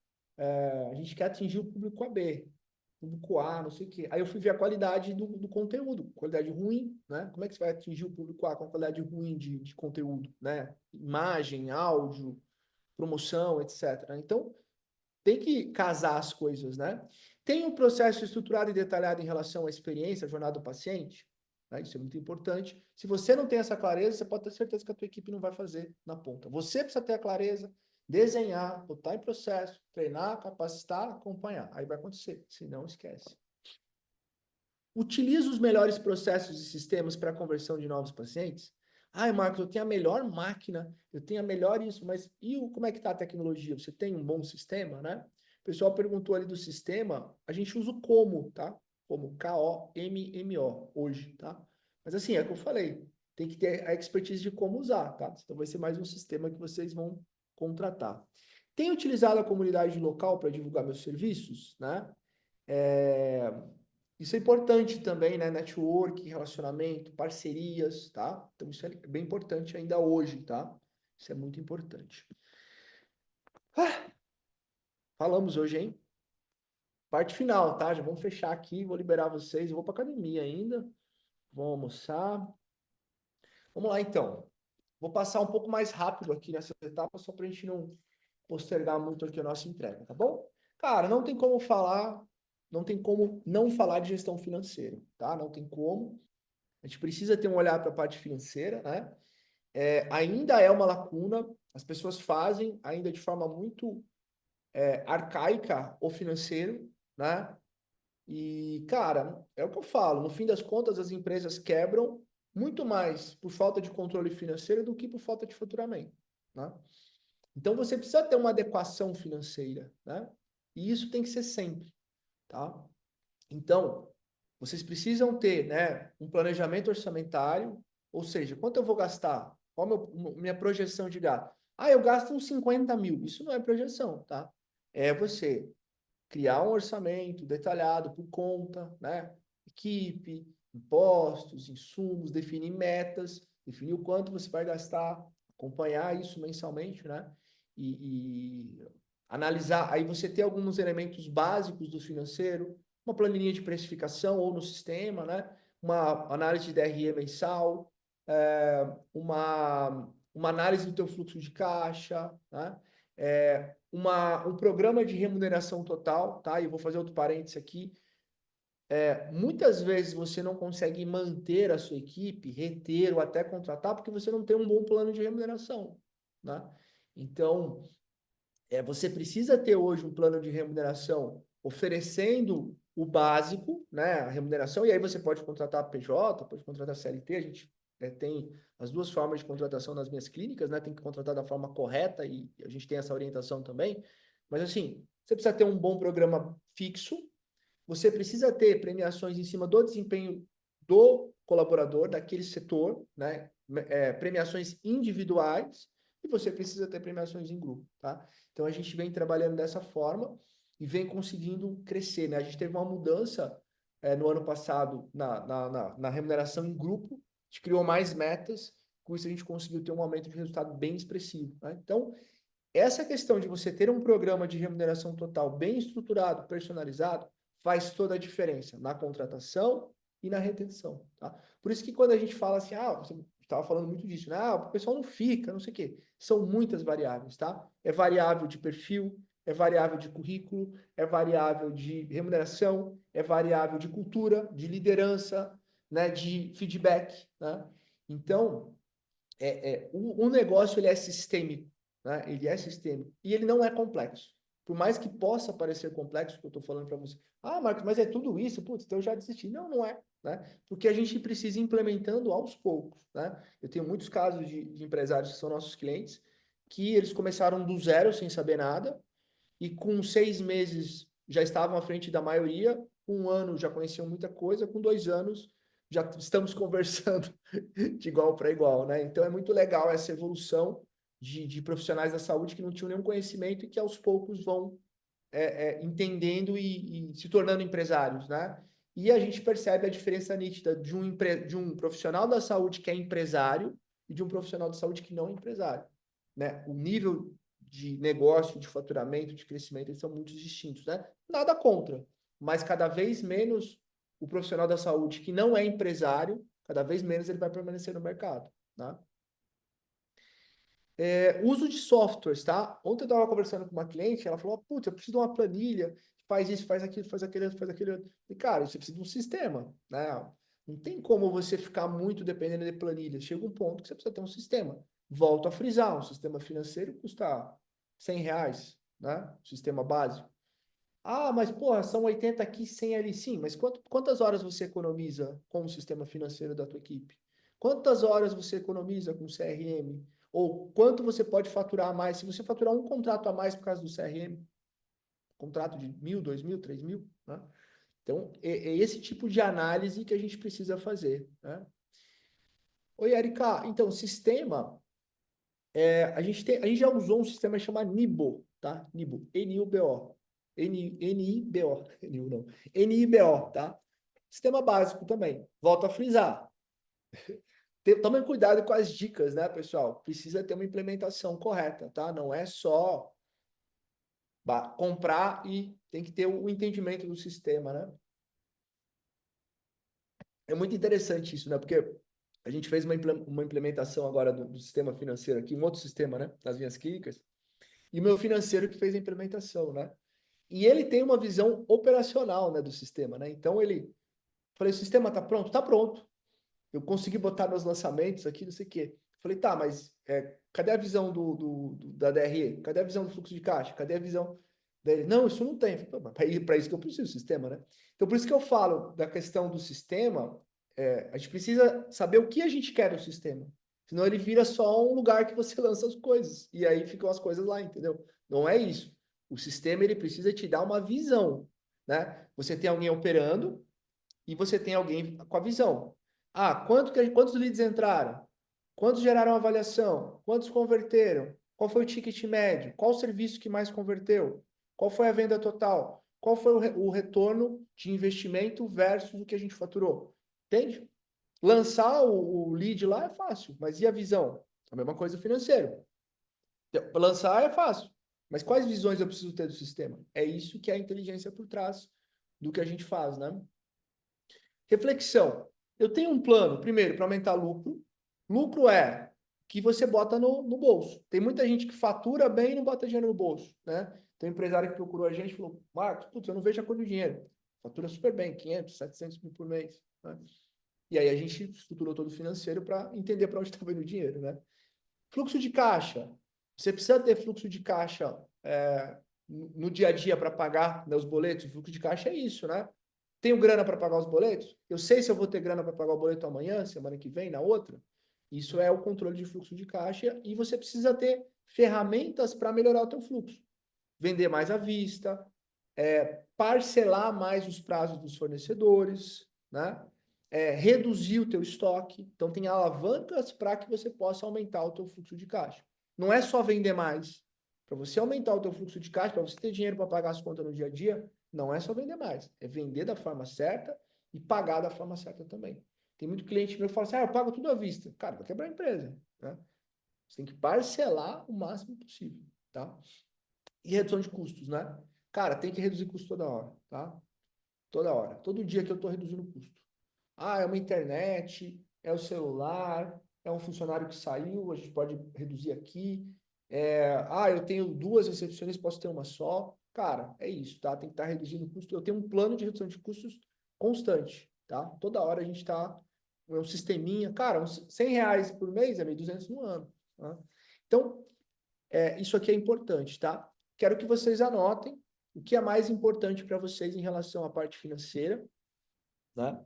Speaker 1: gente quer atingir o público AB, público A, não sei o quê. Aí eu fui ver a qualidade do conteúdo, qualidade ruim, né? Como é que você vai atingir o público A com a qualidade ruim de conteúdo, né? Imagem, áudio, promoção, etc. Então, tem que casar as coisas, né? Tem um processo estruturado e detalhado em relação à experiência, à jornada do paciente, né? Isso é muito importante. Se você não tem essa clareza, você pode ter certeza que a tua equipe não vai fazer na ponta. Você precisa ter a clareza, desenhar, botar em processo, treinar, capacitar, acompanhar. Aí vai acontecer, se não esquece. Utiliza os melhores processos e sistemas para a conversão de novos pacientes? Ai, Marcos, eu tenho a melhor máquina, eu tenho a melhor isso, mas como é que está a tecnologia? Você tem um bom sistema, né? O pessoal perguntou ali do sistema, a gente usa o Como, tá? Como K-O-M-M-O, hoje, tá? Mas assim, é o que eu falei, tem que ter a expertise de como usar, tá? Então vai ser mais um sistema que vocês vão contratar. Tenho utilizado a comunidade local para divulgar meus serviços, né? Isso é importante também, né? Network, relacionamento, parcerias, tá? Então, isso é bem importante ainda hoje, tá? Isso é muito importante. Falamos hoje, hein? Parte final, tá? Já vamos fechar aqui, vou liberar vocês. Eu vou para academia ainda. Vou almoçar. Vamos lá, então. Vou passar um pouco mais rápido aqui nessa etapa, só para a gente não postergar muito aqui a nossa entrega, tá bom? Cara, não tem como não falar de gestão financeira, tá? Não tem como. A gente precisa ter um olhar para a parte financeira, né? Ainda é uma lacuna, as pessoas fazem ainda de forma muito arcaica o financeiro, né? E, cara, é o que eu falo, no fim das contas, as empresas quebram muito mais por falta de controle financeiro do que por falta de faturamento, né? Então, você precisa ter uma adequação financeira, né? E isso tem que ser sempre, tá? Então, vocês precisam ter, né, um planejamento orçamentário, ou seja, quanto eu vou gastar? Qual a minha projeção de gasto? Eu gasto uns 50 mil. Isso não é projeção, tá? É você criar um orçamento detalhado por conta, né? Equipe, impostos, insumos, definir metas, definir o quanto você vai gastar, acompanhar isso mensalmente, né? E analisar. Aí você tem alguns elementos básicos do financeiro, uma planilha de precificação ou no sistema, né? Uma análise de DRE mensal, uma análise do teu fluxo de caixa, né? Um programa de remuneração total, tá? E eu vou fazer outro parênteses aqui. Muitas vezes você não consegue manter a sua equipe, reter ou até contratar, porque você não tem um bom plano de remuneração, né? Então, você precisa ter hoje um plano de remuneração oferecendo o básico, né, a remuneração, e aí você pode contratar PJ, pode contratar CLT, a gente tem as duas formas de contratação nas minhas clínicas, né, tem que contratar da forma correta e a gente tem essa orientação também, mas assim, você precisa ter um bom programa fixo, você precisa ter premiações em cima do desempenho do colaborador, daquele setor, né, premiações individuais, e você precisa ter premiações em grupo, tá? Então a gente vem trabalhando dessa forma e vem conseguindo crescer, né? A gente teve uma mudança no ano passado na remuneração em grupo, a gente criou mais metas, com isso a gente conseguiu ter um aumento de resultado bem expressivo, né? Então, essa questão de você ter um programa de remuneração total bem estruturado, personalizado, faz toda a diferença na contratação e na retenção, tá? Por isso que quando a gente fala assim, você estava falando muito disso, né? O pessoal não fica, não sei o quê. São muitas variáveis, tá? É variável de perfil, é variável de currículo, é variável de remuneração, é variável de cultura, de liderança, né? De feedback, né? Então, o negócio ele é sistêmico, né? Ele é sistêmico e ele não é complexo. Por mais que possa parecer complexo, que eu estou falando para você, Marcos, mas é tudo isso, putz, então eu já desisti. Não, não é, né? Porque a gente precisa ir implementando aos poucos, né? Eu tenho muitos casos de empresários que são nossos clientes, que eles começaram do zero sem saber nada, e com 6 meses já estavam à frente da maioria, com 1 ano já conheciam muita coisa, com 2 anos já estamos conversando de igual para igual, né? Então é muito legal essa evolução de profissionais da saúde que não tinham nenhum conhecimento e que aos poucos vão entendendo e se tornando empresários, né? E a gente percebe a diferença nítida de um profissional da saúde que é empresário e de um profissional da saúde que não é empresário, né? O nível de negócio, de faturamento, de crescimento, eles são muito distintos, né? Nada contra, mas cada vez menos o profissional da saúde que não é empresário, cada vez menos ele vai permanecer no mercado, tá? Uso de softwares, tá? Ontem eu estava conversando com uma cliente, ela falou, putz, eu preciso de uma planilha, faz isso, faz aquilo, faz aquele outro, faz aquele outro. E, cara, você precisa de um sistema, né? Não tem como você ficar muito dependendo de planilha. Chega um ponto que você precisa ter um sistema. Volto a frisar, um sistema financeiro custa R$ 100, né? Sistema básico. Mas, porra, são 80 aqui, 100 ali. Sim, mas quantas horas você economiza com o sistema financeiro da tua equipe? Quantas horas você economiza com o CRM? Ou quanto você pode faturar a mais? Se você faturar um contrato a mais por causa do CRM, contrato de 1.000, 2.000, 3.000, né? Então, é esse tipo de análise que a gente precisa fazer, né? Oi, Erika. Então, sistema, a gente já usou um sistema chamado Nibo, tá? Nibo, N-I-B-O. N-I-B-O, N-I-B-O não. N-I-B-O, tá? Sistema básico também. Volto a frisar. Tomem cuidado com as dicas, né, pessoal? Precisa ter uma implementação correta, tá? Não é só comprar e tem que ter o entendimento do sistema, né? É muito interessante isso, né? Porque a gente fez uma implementação agora do sistema financeiro aqui, um outro sistema, né? Nas minhas clínicas. E o meu financeiro que fez a implementação, né? E ele tem uma visão operacional, né, do sistema, né? Então falei, o sistema tá pronto? Tá pronto. Eu consegui botar meus lançamentos aqui, não sei o quê. Falei, tá, mas cadê a visão da DRE? Cadê a visão do fluxo de caixa? Cadê a visão dele? Não, isso não tem. Para isso que eu preciso do sistema, né? Então, por isso que eu falo da questão do sistema, a gente precisa saber o que a gente quer do sistema. Senão ele vira só um lugar que você lança as coisas. E aí ficam as coisas lá, entendeu? Não é isso. O sistema, ele precisa te dar uma visão, né? Você tem alguém operando e você tem alguém com a visão. Quantos leads entraram? Quantos geraram avaliação? Quantos converteram? Qual foi o ticket médio? Qual o serviço que mais converteu? Qual foi a venda total? Qual foi o retorno de investimento versus o que a gente faturou? Entende? Lançar o lead lá é fácil, mas e a visão? A mesma coisa financeiro. Lançar é fácil, mas quais visões eu preciso ter do sistema? É isso que é a inteligência por trás do que a gente faz, né? Reflexão. Eu tenho um plano, primeiro, para aumentar lucro. Lucro é que você bota no bolso. Tem muita gente que fatura bem e não bota dinheiro no bolso, né? Tem um empresário que procurou a gente e falou, Marcos, putz, eu não vejo a cor do dinheiro. Fatura super bem, 500, 700 mil por mês, né? E aí a gente estruturou todo o financeiro para entender para onde estava indo o dinheiro, né? Fluxo de caixa. Você precisa ter fluxo de caixa no dia a dia para pagar, né, os boletos. O fluxo de caixa é isso, né? Tenho grana para pagar os boletos? Eu sei se eu vou ter grana para pagar o boleto amanhã, semana que vem, na outra. Isso é o controle de fluxo de caixa e você precisa ter ferramentas para melhorar o teu fluxo. Vender mais à vista, parcelar mais os prazos dos fornecedores, né? Reduzir o teu estoque. Então, tem alavancas para que você possa aumentar o teu fluxo de caixa. Não é só vender mais. Para você aumentar o teu fluxo de caixa, para você ter dinheiro para pagar as contas no dia a dia, não é só vender mais. É vender da forma certa e pagar da forma certa também. Tem muito cliente meu que fala assim, eu pago tudo à vista. Cara, vai quebrar a empresa, né? Você tem que parcelar o máximo possível, tá? E redução de custos, né? Cara, tem que reduzir custo toda hora, tá? Toda hora. Todo dia que eu estou reduzindo o custo. Ah, é uma internet, é o celular, é um funcionário que saiu, a gente pode reduzir aqui. Eu tenho duas recepcionistas, posso ter uma só. Cara, é isso, tá? Tem que estar reduzindo o custo. Eu tenho um plano de redução de custos constante, tá? Toda hora a gente está. É um sisteminha. Cara, uns R$ 100 por mês é 1.200 no ano. Tá? Então, isso aqui é importante, tá? Quero que vocês anotem o que é mais importante para vocês em relação à parte financeira, né?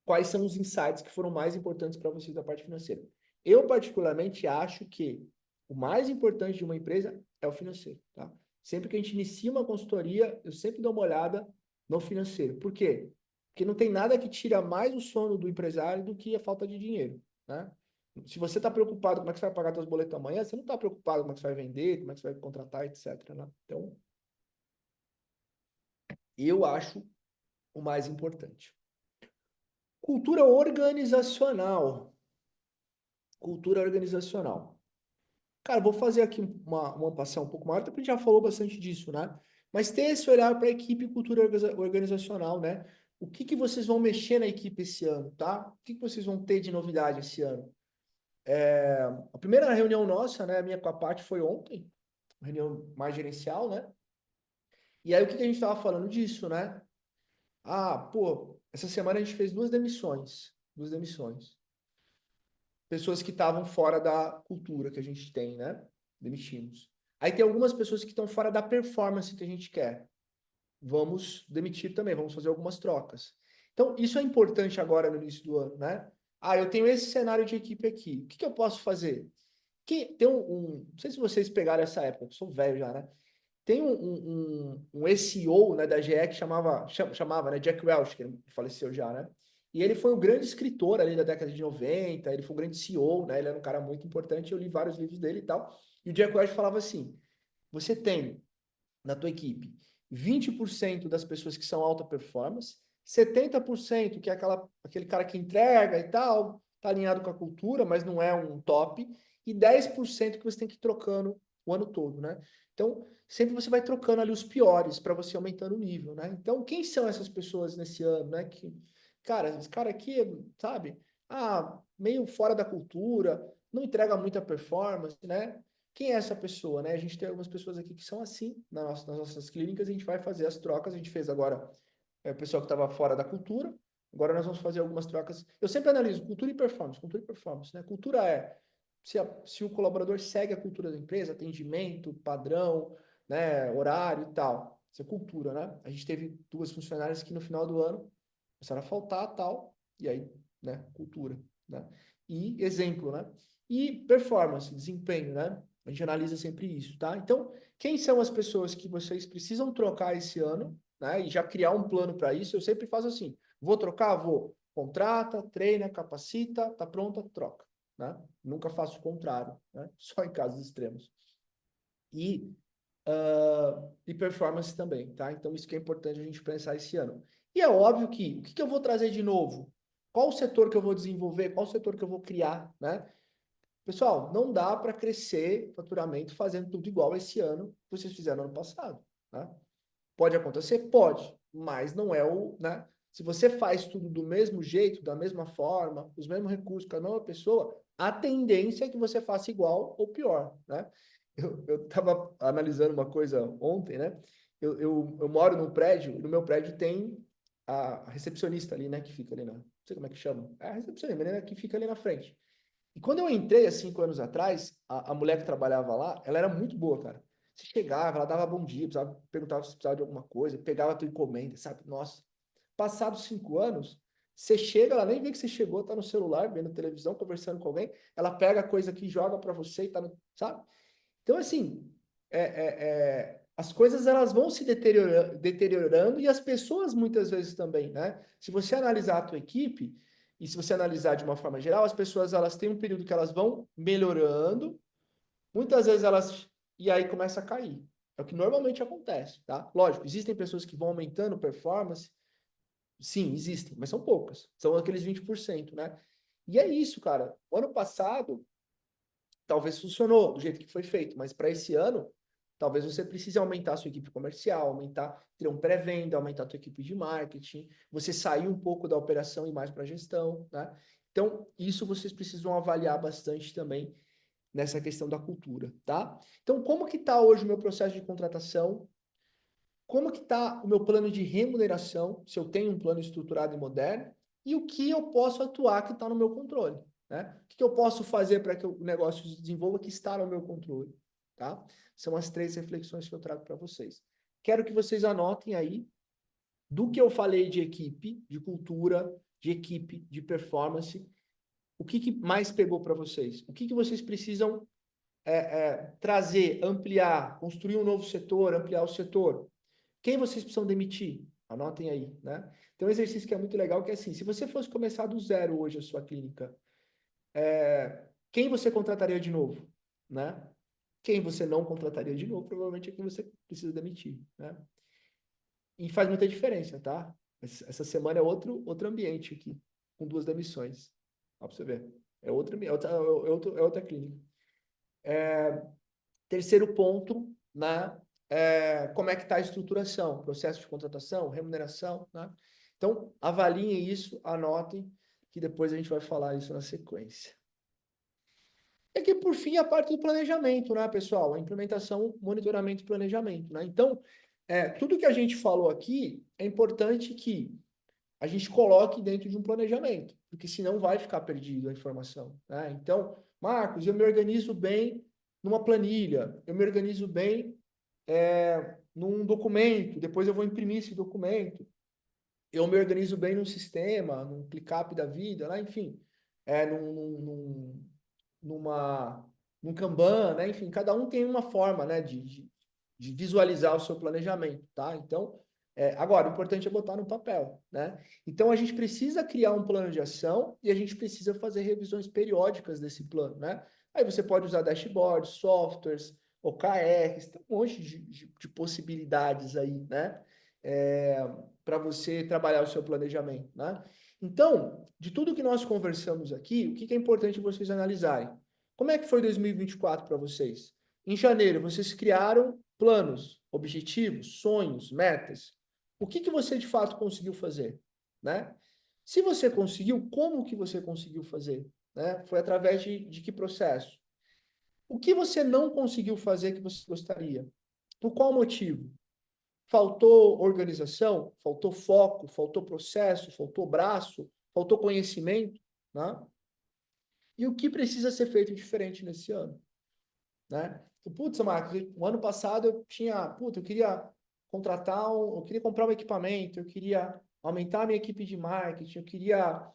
Speaker 1: Quais são os insights que foram mais importantes para vocês da parte financeira. Eu, particularmente, acho que o mais importante de uma empresa é o financeiro, tá? Sempre que a gente inicia uma consultoria, eu sempre dou uma olhada no financeiro. Por quê? Porque não tem nada que tira mais o sono do empresário do que a falta de dinheiro, né? Se você está preocupado como é que você vai pagar seus boletos amanhã, você não está preocupado como é que você vai vender, como é que você vai contratar, etc, né? Então, eu acho o mais importante. Cultura organizacional. Cultura organizacional. Cara, vou fazer aqui uma passão um pouco maior, até porque a gente já falou bastante disso, né? Mas ter esse olhar para a equipe e cultura organizacional, né? O que que vocês vão mexer na equipe esse ano, tá? O que que vocês vão ter de novidade esse ano? A primeira reunião nossa, né, a minha com a Paty foi ontem, reunião mais gerencial, né? E aí o que que a gente estava falando disso, né? Ah, pô, essa semana a gente fez duas demissões. Duas demissões. Pessoas que estavam fora da cultura que a gente tem, né? Demitimos. Aí tem algumas pessoas que estão fora da performance que a gente quer. Vamos demitir também, vamos fazer algumas trocas. Então, isso é importante agora no início do ano, né? Ah, eu tenho esse cenário de equipe aqui. O que que eu posso fazer? Tem não sei se vocês pegaram essa época, eu sou velho já, né? Tem um SEO, né, da GE que chamava, né, Jack Welch, que ele faleceu já, né? E ele foi um grande escritor ali da década de 90, ele foi um grande CEO, né? Ele era um cara muito importante, eu li vários livros dele e tal. E o Jack Welch falava assim: você tem na tua equipe 20% das pessoas que são alta performance, 70% que é aquele cara que entrega e tal, tá alinhado com a cultura, mas não é um top, e 10% que você tem que ir trocando o ano todo, né? Então, sempre você vai trocando ali os piores para você aumentando o nível, né? Então, quem são essas pessoas nesse ano, né? Cara, esse cara aqui, sabe? Meio fora da cultura, não entrega muita performance, né? Quem é essa pessoa, né? A gente tem algumas pessoas aqui que são assim nas nossas clínicas, a gente vai fazer as trocas, a gente fez agora o pessoal que estava fora da cultura, agora nós vamos fazer algumas trocas. Eu sempre analiso cultura e performance, né? Cultura é se o colaborador segue a cultura da empresa, atendimento, padrão, né, horário e tal. Isso é cultura, né? A gente teve duas funcionárias que no final do ano começaram a faltar tal, e aí, né, cultura, né? E exemplo, né? E performance, desempenho, né? A gente analisa sempre isso, tá? Então, quem são as pessoas que vocês precisam trocar esse ano, né? E já criar um plano para isso, eu sempre faço assim: vou trocar? Vou. Contrata, treina, capacita, tá pronta, troca, né? Nunca faço o contrário, né? Só em casos extremos. E performance também, tá? Então, isso que é importante a gente pensar esse ano. E é óbvio que, o que que eu vou trazer de novo? Qual o setor que eu vou desenvolver? Qual o setor que eu vou criar, né? Pessoal, não dá para crescer faturamento fazendo tudo igual esse ano que vocês fizeram ano passado, né? Pode acontecer? Pode, mas não é né? Se você faz tudo do mesmo jeito, da mesma forma, os mesmos recursos com a mesma pessoa, a tendência é que você faça igual ou pior, né? Eu estava analisando uma coisa ontem, né? Eu moro num prédio, e no meu prédio tem a recepcionista ali, né? Que fica ali não sei como é que chama. É a recepcionista, né? Que fica ali na frente. E quando eu entrei há 5 anos atrás, a mulher que trabalhava lá, ela era muito boa, cara. Você chegava, ela dava bom dia, perguntava se precisava de alguma coisa, pegava a tua encomenda, sabe? Nossa. Passados 5 anos, você chega, ela nem vê que você chegou, tá no celular, vendo televisão, conversando com alguém, ela pega a coisa aqui, joga para você e tá no, sabe? Então, assim, as coisas elas vão se deteriorando e as pessoas muitas vezes também, né? Se você analisar a tua equipe e se você analisar de uma forma geral, as pessoas elas têm um período que elas vão melhorando, muitas vezes elas e aí começa a cair. É o que normalmente acontece, tá? Lógico, existem pessoas que vão aumentando performance, sim, existem, mas são poucas. São aqueles 20%, né? E é isso, cara. O ano passado talvez funcionou do jeito que foi feito, mas para esse ano, talvez você precise aumentar a sua equipe comercial, aumentar, ter um pré-venda, aumentar a sua equipe de marketing, você sair um pouco da operação e mais para a gestão, né? Então, isso vocês precisam avaliar bastante também nessa questão da cultura, tá? Então, como que está hoje o meu processo de contratação? Como que está o meu plano de remuneração, se eu tenho um plano estruturado e moderno, e o que eu posso atuar que está no meu controle, né? O que eu posso fazer para que o negócio se desenvolva que está no meu controle, tá? São as 3 reflexões que eu trago para vocês. Quero que vocês anotem aí do que eu falei de equipe, de cultura, de equipe, de performance, o que mais pegou para vocês? O que vocês precisam trazer, ampliar, construir um novo setor, ampliar o setor? Quem vocês precisam demitir? Anotem aí, né? Tem um exercício que é muito legal, que é assim, se você fosse começar do zero hoje a sua clínica, quem você contrataria de novo, né? Quem você não contrataria de novo, provavelmente é quem você precisa demitir, né? E faz muita diferença, tá? Essa semana é outro ambiente aqui, com 2 demissões. Ó, pra você ver. É outra clínica. Terceiro ponto, né? Como é que está a estruturação, processo de contratação, remuneração, né? Então, avaliem isso, anotem, que depois a gente vai falar isso na sequência. E aqui, por fim, a parte do planejamento, né, pessoal? A implementação, monitoramento e planejamento, né? Então, tudo que a gente falou aqui, é importante que a gente coloque dentro de um planejamento, porque senão vai ficar perdido a informação, né? Então, Marcos, eu me organizo bem numa planilha, eu me organizo bem num documento, depois eu vou imprimir esse documento, eu me organizo bem num sistema, num ClickUp da vida, lá, enfim, numa, num Kanban, né? Enfim, cada um tem uma forma, né, de visualizar o seu planejamento, tá? Então, agora, o importante é botar no papel, né? Então, a gente precisa criar um plano de ação e a gente precisa fazer revisões periódicas desse plano, né? Aí você pode usar dashboards, softwares, OKRs, tem um monte de possibilidades aí, né? Para você trabalhar o seu planejamento, né? Então, de tudo que nós conversamos aqui, o que é importante vocês analisarem? Como é que foi 2024 para vocês? Em janeiro, vocês criaram planos, objetivos, sonhos, metas. O que você de fato conseguiu fazer, né? Se você conseguiu, como que você conseguiu fazer, né? Foi através de que processo? O que você não conseguiu fazer que você gostaria? Por qual motivo? Faltou organização? Faltou foco? Faltou processo? Faltou braço? Faltou conhecimento, né? E o que precisa ser feito diferente nesse ano, né? Putz, Marcos, o ano passado eu tinha, putz, eu queria comprar um equipamento, eu queria aumentar a minha equipe de marketing, eu queria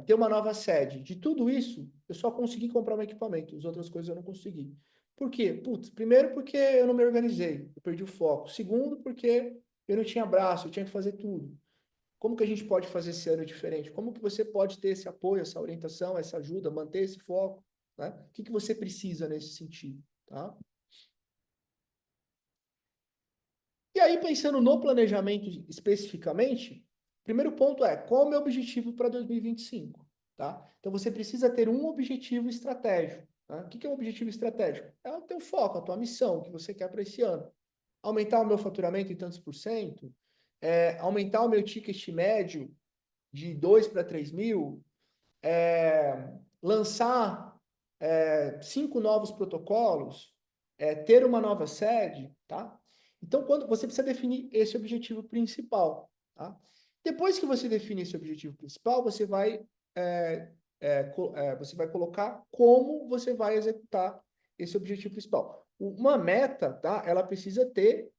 Speaker 1: ter uma nova sede. De tudo isso, eu só consegui comprar um equipamento, as outras coisas eu não consegui. Por quê? Putz, primeiro porque eu não me organizei, eu perdi o foco. Segundo, porque eu não tinha braço, eu tinha que fazer tudo. Como que a gente pode fazer esse ano diferente? Como que você pode ter esse apoio, essa orientação, essa ajuda, manter esse foco, né? O que você precisa nesse sentido, tá? E aí, pensando no planejamento especificamente, primeiro ponto é, qual é o meu objetivo para 2025, tá? Então, você precisa ter um objetivo estratégico, tá? O que é um objetivo estratégico? É o teu foco, a tua missão, o que você quer para esse ano. Aumentar o meu faturamento em tantos por cento, aumentar o meu ticket médio de 2 para 3 mil, lançar 5 novos protocolos, ter uma nova sede, tá? Então, quando você precisa definir esse objetivo principal, tá? Depois que você definir esse objetivo principal, você vai você vai colocar como você vai executar esse objetivo principal. Uma meta, tá? Ela precisa ter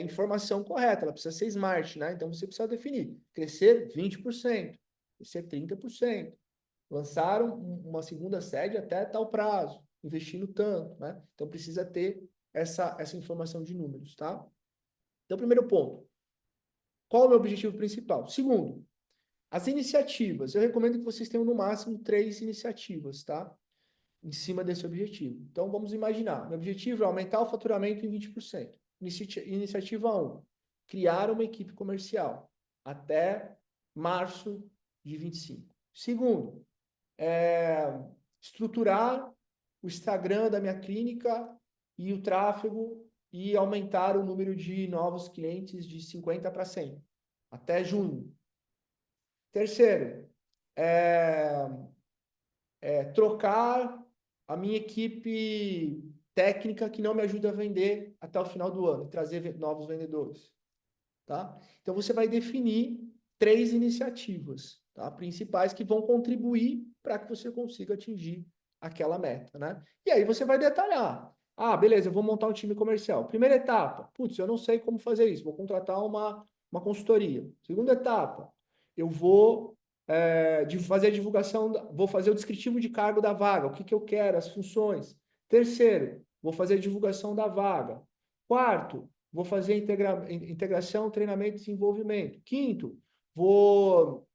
Speaker 1: informação correta, ela precisa ser smart, né? Então você precisa definir, crescer 20%, crescer 30%, lançar uma segunda sede até tal prazo, investindo tanto, né? Então precisa ter essa informação de números, tá? Então, primeiro ponto, qual é o meu objetivo principal? Segundo, as iniciativas. Eu recomendo que vocês tenham no máximo 3 iniciativas, tá? Em cima desse objetivo. Então, vamos imaginar. Meu objetivo é aumentar o faturamento em 20%. Iniciativa 1, criar uma equipe comercial até março de 25. Segundo, estruturar o Instagram da minha clínica e o tráfego e aumentar o número de novos clientes de 50 para 100 até junho. Terceiro, trocar a minha equipe técnica que não me ajuda a vender até o final do ano, trazer novos vendedores, tá? Então você vai definir 3 iniciativas, tá? Principais que vão contribuir para que você consiga atingir aquela meta, né? E aí você vai detalhar. Ah, beleza, eu vou montar um time comercial. Primeira etapa, putz, eu não sei como fazer isso, vou contratar uma consultoria. Segunda etapa, eu vou fazer a divulgação, vou fazer o descritivo de cargo da vaga, o que eu quero, as funções. Terceiro, vou fazer a divulgação da vaga. Quarto, vou fazer integração, treinamento e desenvolvimento. Quinto, vou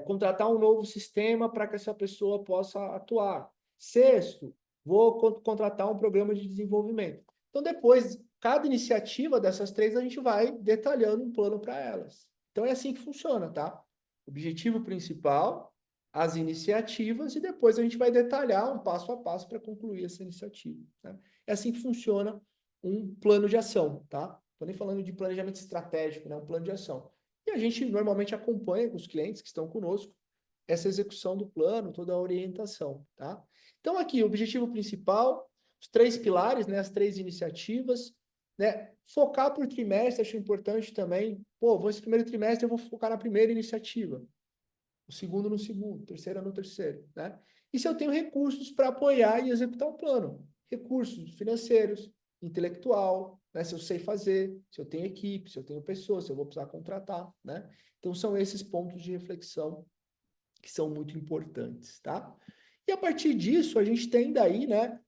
Speaker 1: contratar um novo sistema para que essa pessoa possa atuar. Sexto, vou contratar um programa de desenvolvimento. Então, depois, cada iniciativa dessas 3, a gente vai detalhando um plano para elas. Então, é assim que funciona, tá? Objetivo principal, as iniciativas, e depois a gente vai detalhar um passo a passo para concluir essa iniciativa. Né? É assim que funciona um plano de ação, tá? Estou nem falando de planejamento estratégico, né? Um plano de ação. E a gente normalmente acompanha com os clientes que estão conosco essa execução do plano, toda a orientação, tá? Então, aqui, o objetivo principal, os 3 pilares, né? As 3 iniciativas, né? Focar por trimestre, acho importante também. Pô, esse primeiro trimestre eu vou focar na primeira iniciativa, o segundo no segundo, terceiro no terceiro, né? E se eu tenho recursos para apoiar e executar o plano? Recursos financeiros, intelectual, né? Se eu sei fazer, se eu tenho equipe, se eu tenho pessoas, se eu vou precisar contratar, né? Então, são esses pontos de reflexão que são muito importantes, tá? E a partir disso, a gente tem daí, né,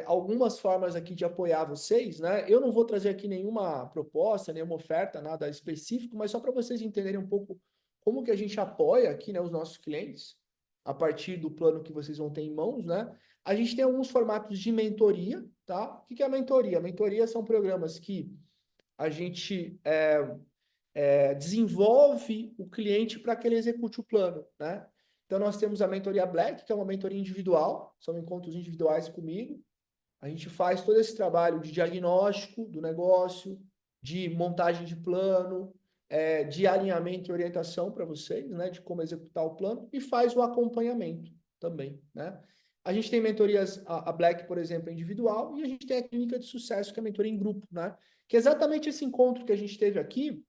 Speaker 1: algumas formas aqui de apoiar vocês, né? Eu não vou trazer aqui nenhuma proposta, nenhuma oferta, nada específico, mas só para vocês entenderem um pouco como que a gente apoia aqui, né, os nossos clientes, a partir do plano que vocês vão ter em mãos, né? A gente tem alguns formatos de mentoria, tá? O que é a mentoria? A mentoria são programas que a gente desenvolve o cliente para que ele execute o plano, né? Então, nós temos a mentoria Black, que é uma mentoria individual, são encontros individuais comigo. A gente faz todo esse trabalho de diagnóstico do negócio, de montagem de plano, de alinhamento e orientação para vocês, né? De como executar o plano, e faz o acompanhamento também, né? A gente tem mentorias, a Black, por exemplo, é individual, e a gente tem a clínica de sucesso, que é a mentoria em grupo, né? Que é exatamente esse encontro que a gente teve aqui,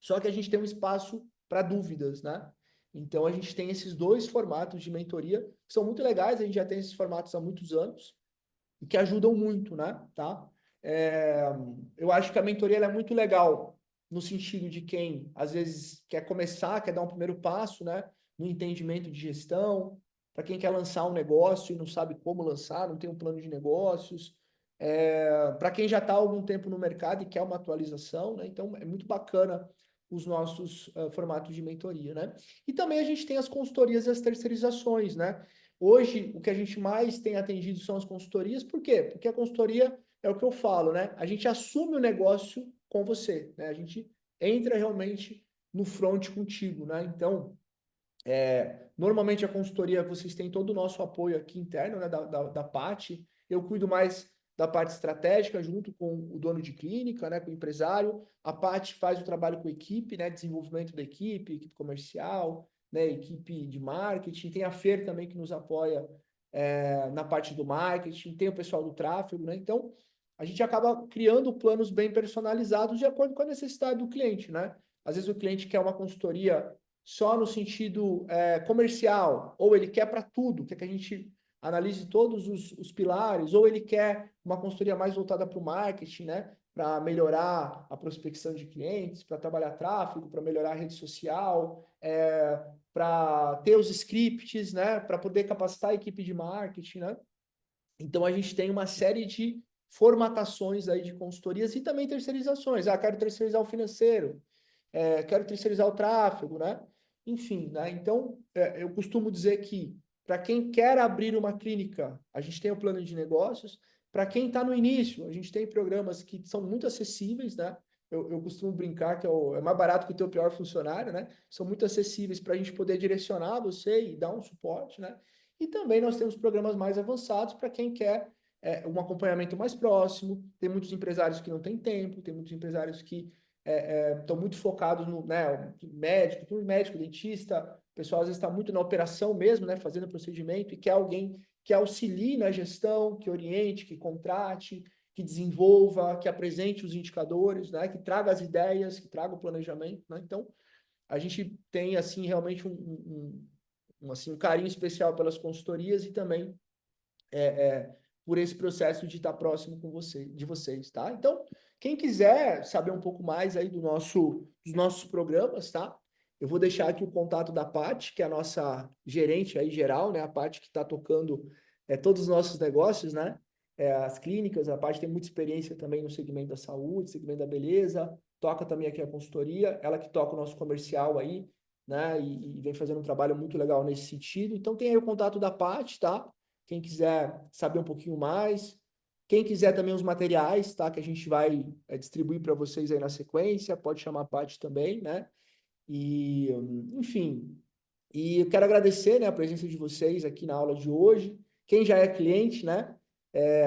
Speaker 1: só que a gente tem um espaço para dúvidas, né? Então, a gente tem esses 2 formatos de mentoria, que são muito legais, a gente já tem esses formatos há muitos anos, e que ajudam muito, né? Tá? Eu acho que a mentoria é muito legal, no sentido de quem, às vezes, quer começar, quer dar um primeiro passo, né? No entendimento de gestão, para quem quer lançar um negócio e não sabe como lançar, não tem um plano de negócios, para quem já está há algum tempo no mercado e quer uma atualização, né? Então, é muito bacana os nossos formatos de mentoria, né? E também a gente tem as consultorias e as terceirizações, né? Hoje, o que a gente mais tem atendido são as consultorias. Por quê? Porque a consultoria é o que eu falo, né? A gente assume o negócio com você, né? A gente entra realmente no front contigo, né? Então, normalmente a consultoria, vocês têm todo o nosso apoio aqui interno, né? Da parte. Eu cuido mais da parte estratégica junto com o dono de clínica, né? Com o empresário. A parte faz o trabalho com a equipe, né? Desenvolvimento da equipe comercial, né, equipe de marketing, tem a Fer também que nos apoia na parte do marketing, tem o pessoal do tráfego, né? Então, a gente acaba criando planos bem personalizados de acordo com a necessidade do cliente, né? Às vezes o cliente quer uma consultoria só no sentido comercial, ou ele quer para tudo, quer que a gente analise todos os pilares, ou ele quer uma consultoria mais voltada para o marketing, né? Para melhorar a prospecção de clientes, para trabalhar tráfego, para melhorar a rede social, para ter os scripts, né? Para poder capacitar a equipe de marketing, né? Então a gente tem uma série de formatações aí de consultorias e também terceirizações. Ah, quero terceirizar o financeiro, quero terceirizar o tráfego, né? Enfim, né? Então, eu costumo dizer que para quem quer abrir uma clínica, a gente tem o plano de negócios. Para quem está no início, a gente tem programas que são muito acessíveis, né? Eu costumo brincar que é mais barato que o teu pior funcionário, né? São muito acessíveis para a gente poder direcionar você e dar um suporte, né? E também nós temos programas mais avançados para quem quer um acompanhamento mais próximo. Tem muitos empresários que não têm tempo, tem muitos empresários que estão muito focados no, né, médico, dentista, o pessoal às vezes está muito na operação mesmo, né, fazendo procedimento e quer alguém que auxilie na gestão, que oriente, que contrate, que desenvolva, que apresente os indicadores, né, que traga as ideias, que traga o planejamento, né? Então, a gente tem assim realmente assim, um carinho especial pelas consultorias e também por esse processo de estar próximo de vocês, tá? Então, quem quiser saber um pouco mais aí dos nossos programas, tá? Eu vou deixar aqui o contato da Paty, que é a nossa gerente aí geral, né? A Paty que está tocando todos os nossos negócios, né? As clínicas, a Paty tem muita experiência também no segmento da saúde, segmento da beleza, toca também aqui a consultoria, ela que toca o nosso comercial aí, né? E vem fazendo um trabalho muito legal nesse sentido. Então tem aí o contato da Paty, tá? Quem quiser saber um pouquinho mais. Quem quiser também os materiais, tá? Que a gente vai distribuir para vocês aí na sequência, pode chamar a Paty também, né? E, enfim, e eu quero agradecer, né, a presença de vocês aqui na aula de hoje. Quem já é cliente, né?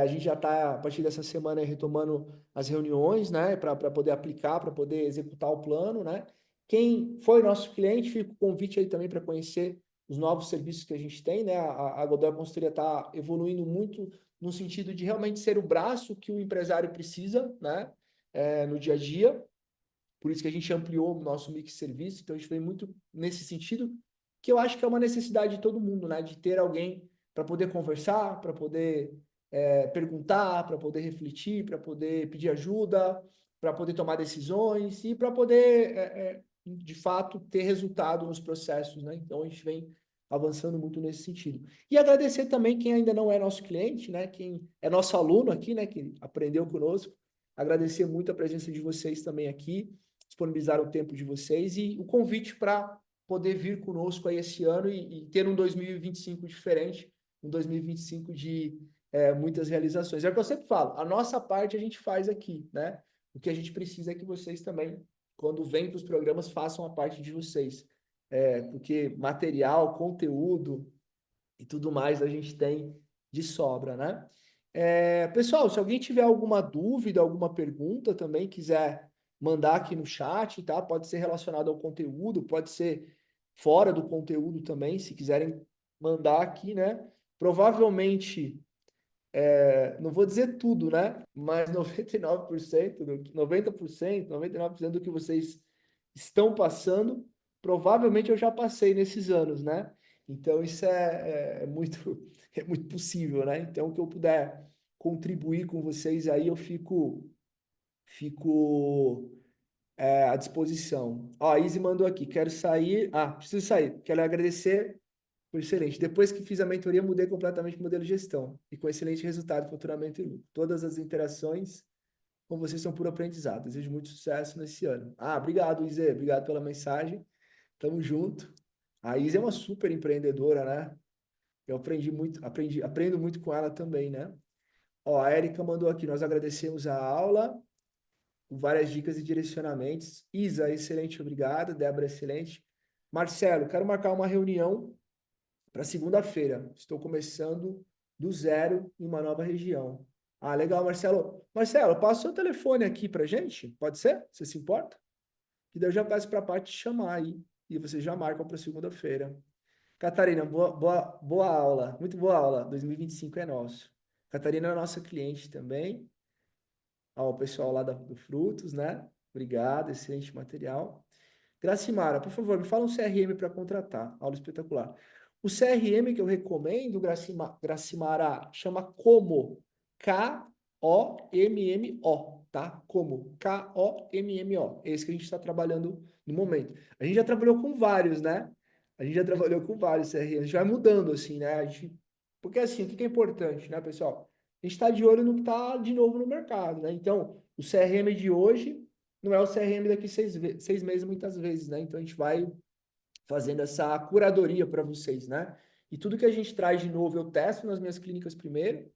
Speaker 1: A gente já está, a partir dessa semana, retomando as reuniões, né? Para poder aplicar, para poder executar o plano, né? Quem foi nosso cliente, fica o convite aí também para conhecer os novos serviços que a gente tem, né? A Godoy Consultoria está evoluindo muito no sentido de realmente ser o braço que o empresário precisa, né? No dia a dia. Por isso que a gente ampliou o nosso mix de serviço. Então, a gente vem muito nesse sentido, que eu acho que é uma necessidade de todo mundo, né? De ter alguém para poder conversar, para poder perguntar, para poder refletir, para poder pedir ajuda, para poder tomar decisões e para poder, de fato, ter resultado nos processos, né? Então, a gente vem avançando muito nesse sentido. E agradecer também quem ainda não é nosso cliente, né? Quem é nosso aluno aqui, né? Que aprendeu conosco. Agradecer muito a presença de vocês também aqui, disponibilizar o tempo de vocês e o convite para poder vir conosco aí esse ano e ter um 2025 diferente, um 2025 de muitas realizações. É o que eu sempre falo, a nossa parte a gente faz aqui, né? O que a gente precisa é que vocês também, quando vêm para os programas, façam a parte de vocês. Porque material, conteúdo e tudo mais a gente tem de sobra, né? Pessoal, se alguém tiver alguma dúvida, alguma pergunta também, quiser mandar aqui no chat, tá? Pode ser relacionado ao conteúdo, pode ser fora do conteúdo também, se quiserem mandar aqui, né? Provavelmente, não vou dizer tudo, né? Mas 99%, 90%, 99% do que vocês estão passando, provavelmente eu já passei nesses anos, né? Então, isso é muito possível, né? Então, o que eu puder contribuir com vocês aí, eu fico à disposição. Ó, a Izzy mandou aqui, quero sair. Ah, preciso sair. Quero agradecer. Foi excelente. Depois que fiz a mentoria, mudei completamente o modelo de gestão. E com excelente resultado, faturamento e lucro. Todas as interações com vocês são puro aprendizado. Desejo muito sucesso nesse ano. Ah, obrigado, Izzy. Obrigado pela mensagem. Tamo junto. A Izzy é uma super empreendedora, né? Eu aprendo muito com ela também, né? Ó, a Erika mandou aqui, nós agradecemos a aula, com várias dicas e direcionamentos. Isa, excelente, obrigado. Débora, excelente. Marcelo, quero marcar uma reunião para segunda-feira. Estou começando do zero em uma nova região. Ah, legal, Marcelo. Marcelo, passa o seu telefone aqui para gente, pode ser? Você se importa? Que daí eu já peço para a parte te chamar aí. E vocês já marcam para segunda-feira. Catarina, boa aula. Muito boa aula. 2025 é nosso. Catarina é nossa cliente também. Ó, o pessoal lá do Frutos, né? Obrigado, excelente material. Gracimara, por favor, me fala um CRM para contratar. Aula espetacular. O CRM que eu recomendo, Gracimara, chama Como. K-O-M-M-O, tá? Como. K-O-M-M-O. Esse que a gente está trabalhando no momento. A gente já trabalhou com vários, né? A gente já trabalhou com vários CRM. A gente vai mudando, assim, né? Porque, assim, o que é importante, né, pessoal? A gente está de olho no que está de novo no mercado, né? Então, o CRM de hoje não é o CRM daqui 6 meses, muitas vezes, né? Então, a gente vai fazendo essa curadoria para vocês, né? E tudo que a gente traz de novo, eu testo nas minhas clínicas primeiro,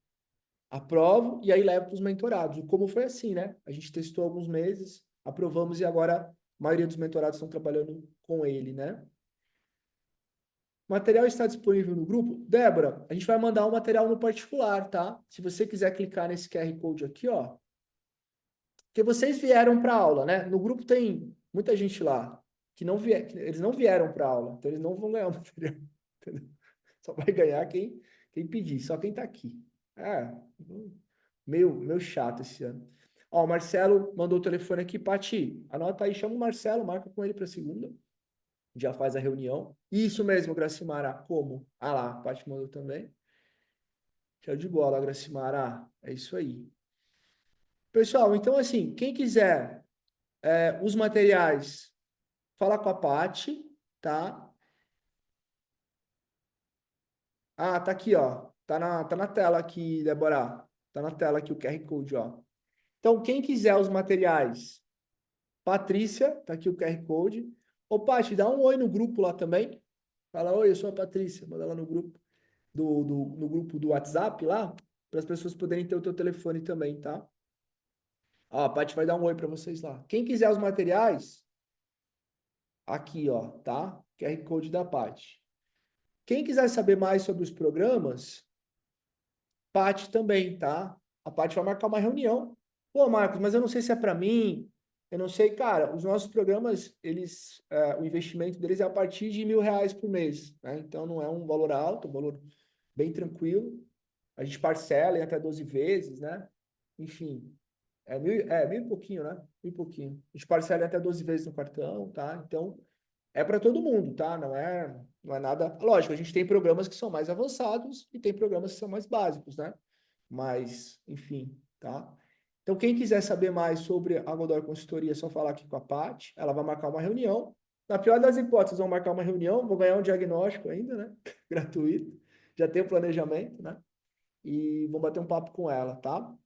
Speaker 1: aprovo e aí levo para os mentorados. O como foi assim, né? A gente testou alguns meses, aprovamos e agora a maioria dos mentorados estão trabalhando com ele, né? O material está disponível no grupo? Débora, a gente vai mandar um material no particular, tá? Se você quiser clicar nesse QR Code aqui, ó, porque vocês vieram para aula, né? No grupo tem muita gente lá que não eles não vieram para aula, então eles não vão ganhar o material, entendeu? Só vai ganhar quem pedir, só quem tá aqui. É, meio chato esse ano. Ó, o Marcelo mandou o telefone aqui, Pati, anota aí, chama o Marcelo, marca com ele para segunda, já faz a reunião. Isso mesmo, Gracimara, como? Ah lá, a Pati mandou também. Show de bola, Gracimara, é isso aí. Pessoal, então assim, quem quiser os materiais, fala com a Pati, tá? Ah, tá aqui, ó. Tá na tela aqui, Débora. Tá na tela aqui o QR Code, ó. Então, quem quiser os materiais, Patrícia, tá aqui o QR Code. Ô, Paty, dá um oi no grupo lá também. Fala, oi, eu sou a Patrícia. Manda lá no grupo no grupo do WhatsApp lá, para as pessoas poderem ter o teu telefone também, tá? Ó, a Paty vai dar um oi para vocês lá. Quem quiser os materiais, aqui, ó, tá? QR Code da Paty. Quem quiser saber mais sobre os programas, Paty também, tá? A Paty vai marcar uma reunião. Pô, Marcos, mas eu não sei se é para mim. Eu não sei, cara. Os nossos programas, o investimento deles é a partir de R$ 1.000 por mês, né? Então não é um valor alto, um valor bem tranquilo. A gente parcela em até 12 vezes, né? Enfim, mil e pouquinho, né? Mil e pouquinho. A gente parcela em até 12 vezes no cartão, tá? Então é para todo mundo, tá? Não é nada. Lógico, a gente tem programas que são mais avançados e tem programas que são mais básicos, né? Mas, enfim, tá? Então, quem quiser saber mais sobre a Godor Consultoria, é só falar aqui com a Paty. Ela vai marcar uma reunião. Na pior das hipóteses, vão marcar uma reunião, vou ganhar um diagnóstico ainda, né? Gratuito. Já tem o planejamento, né? E vou bater um papo com ela, tá?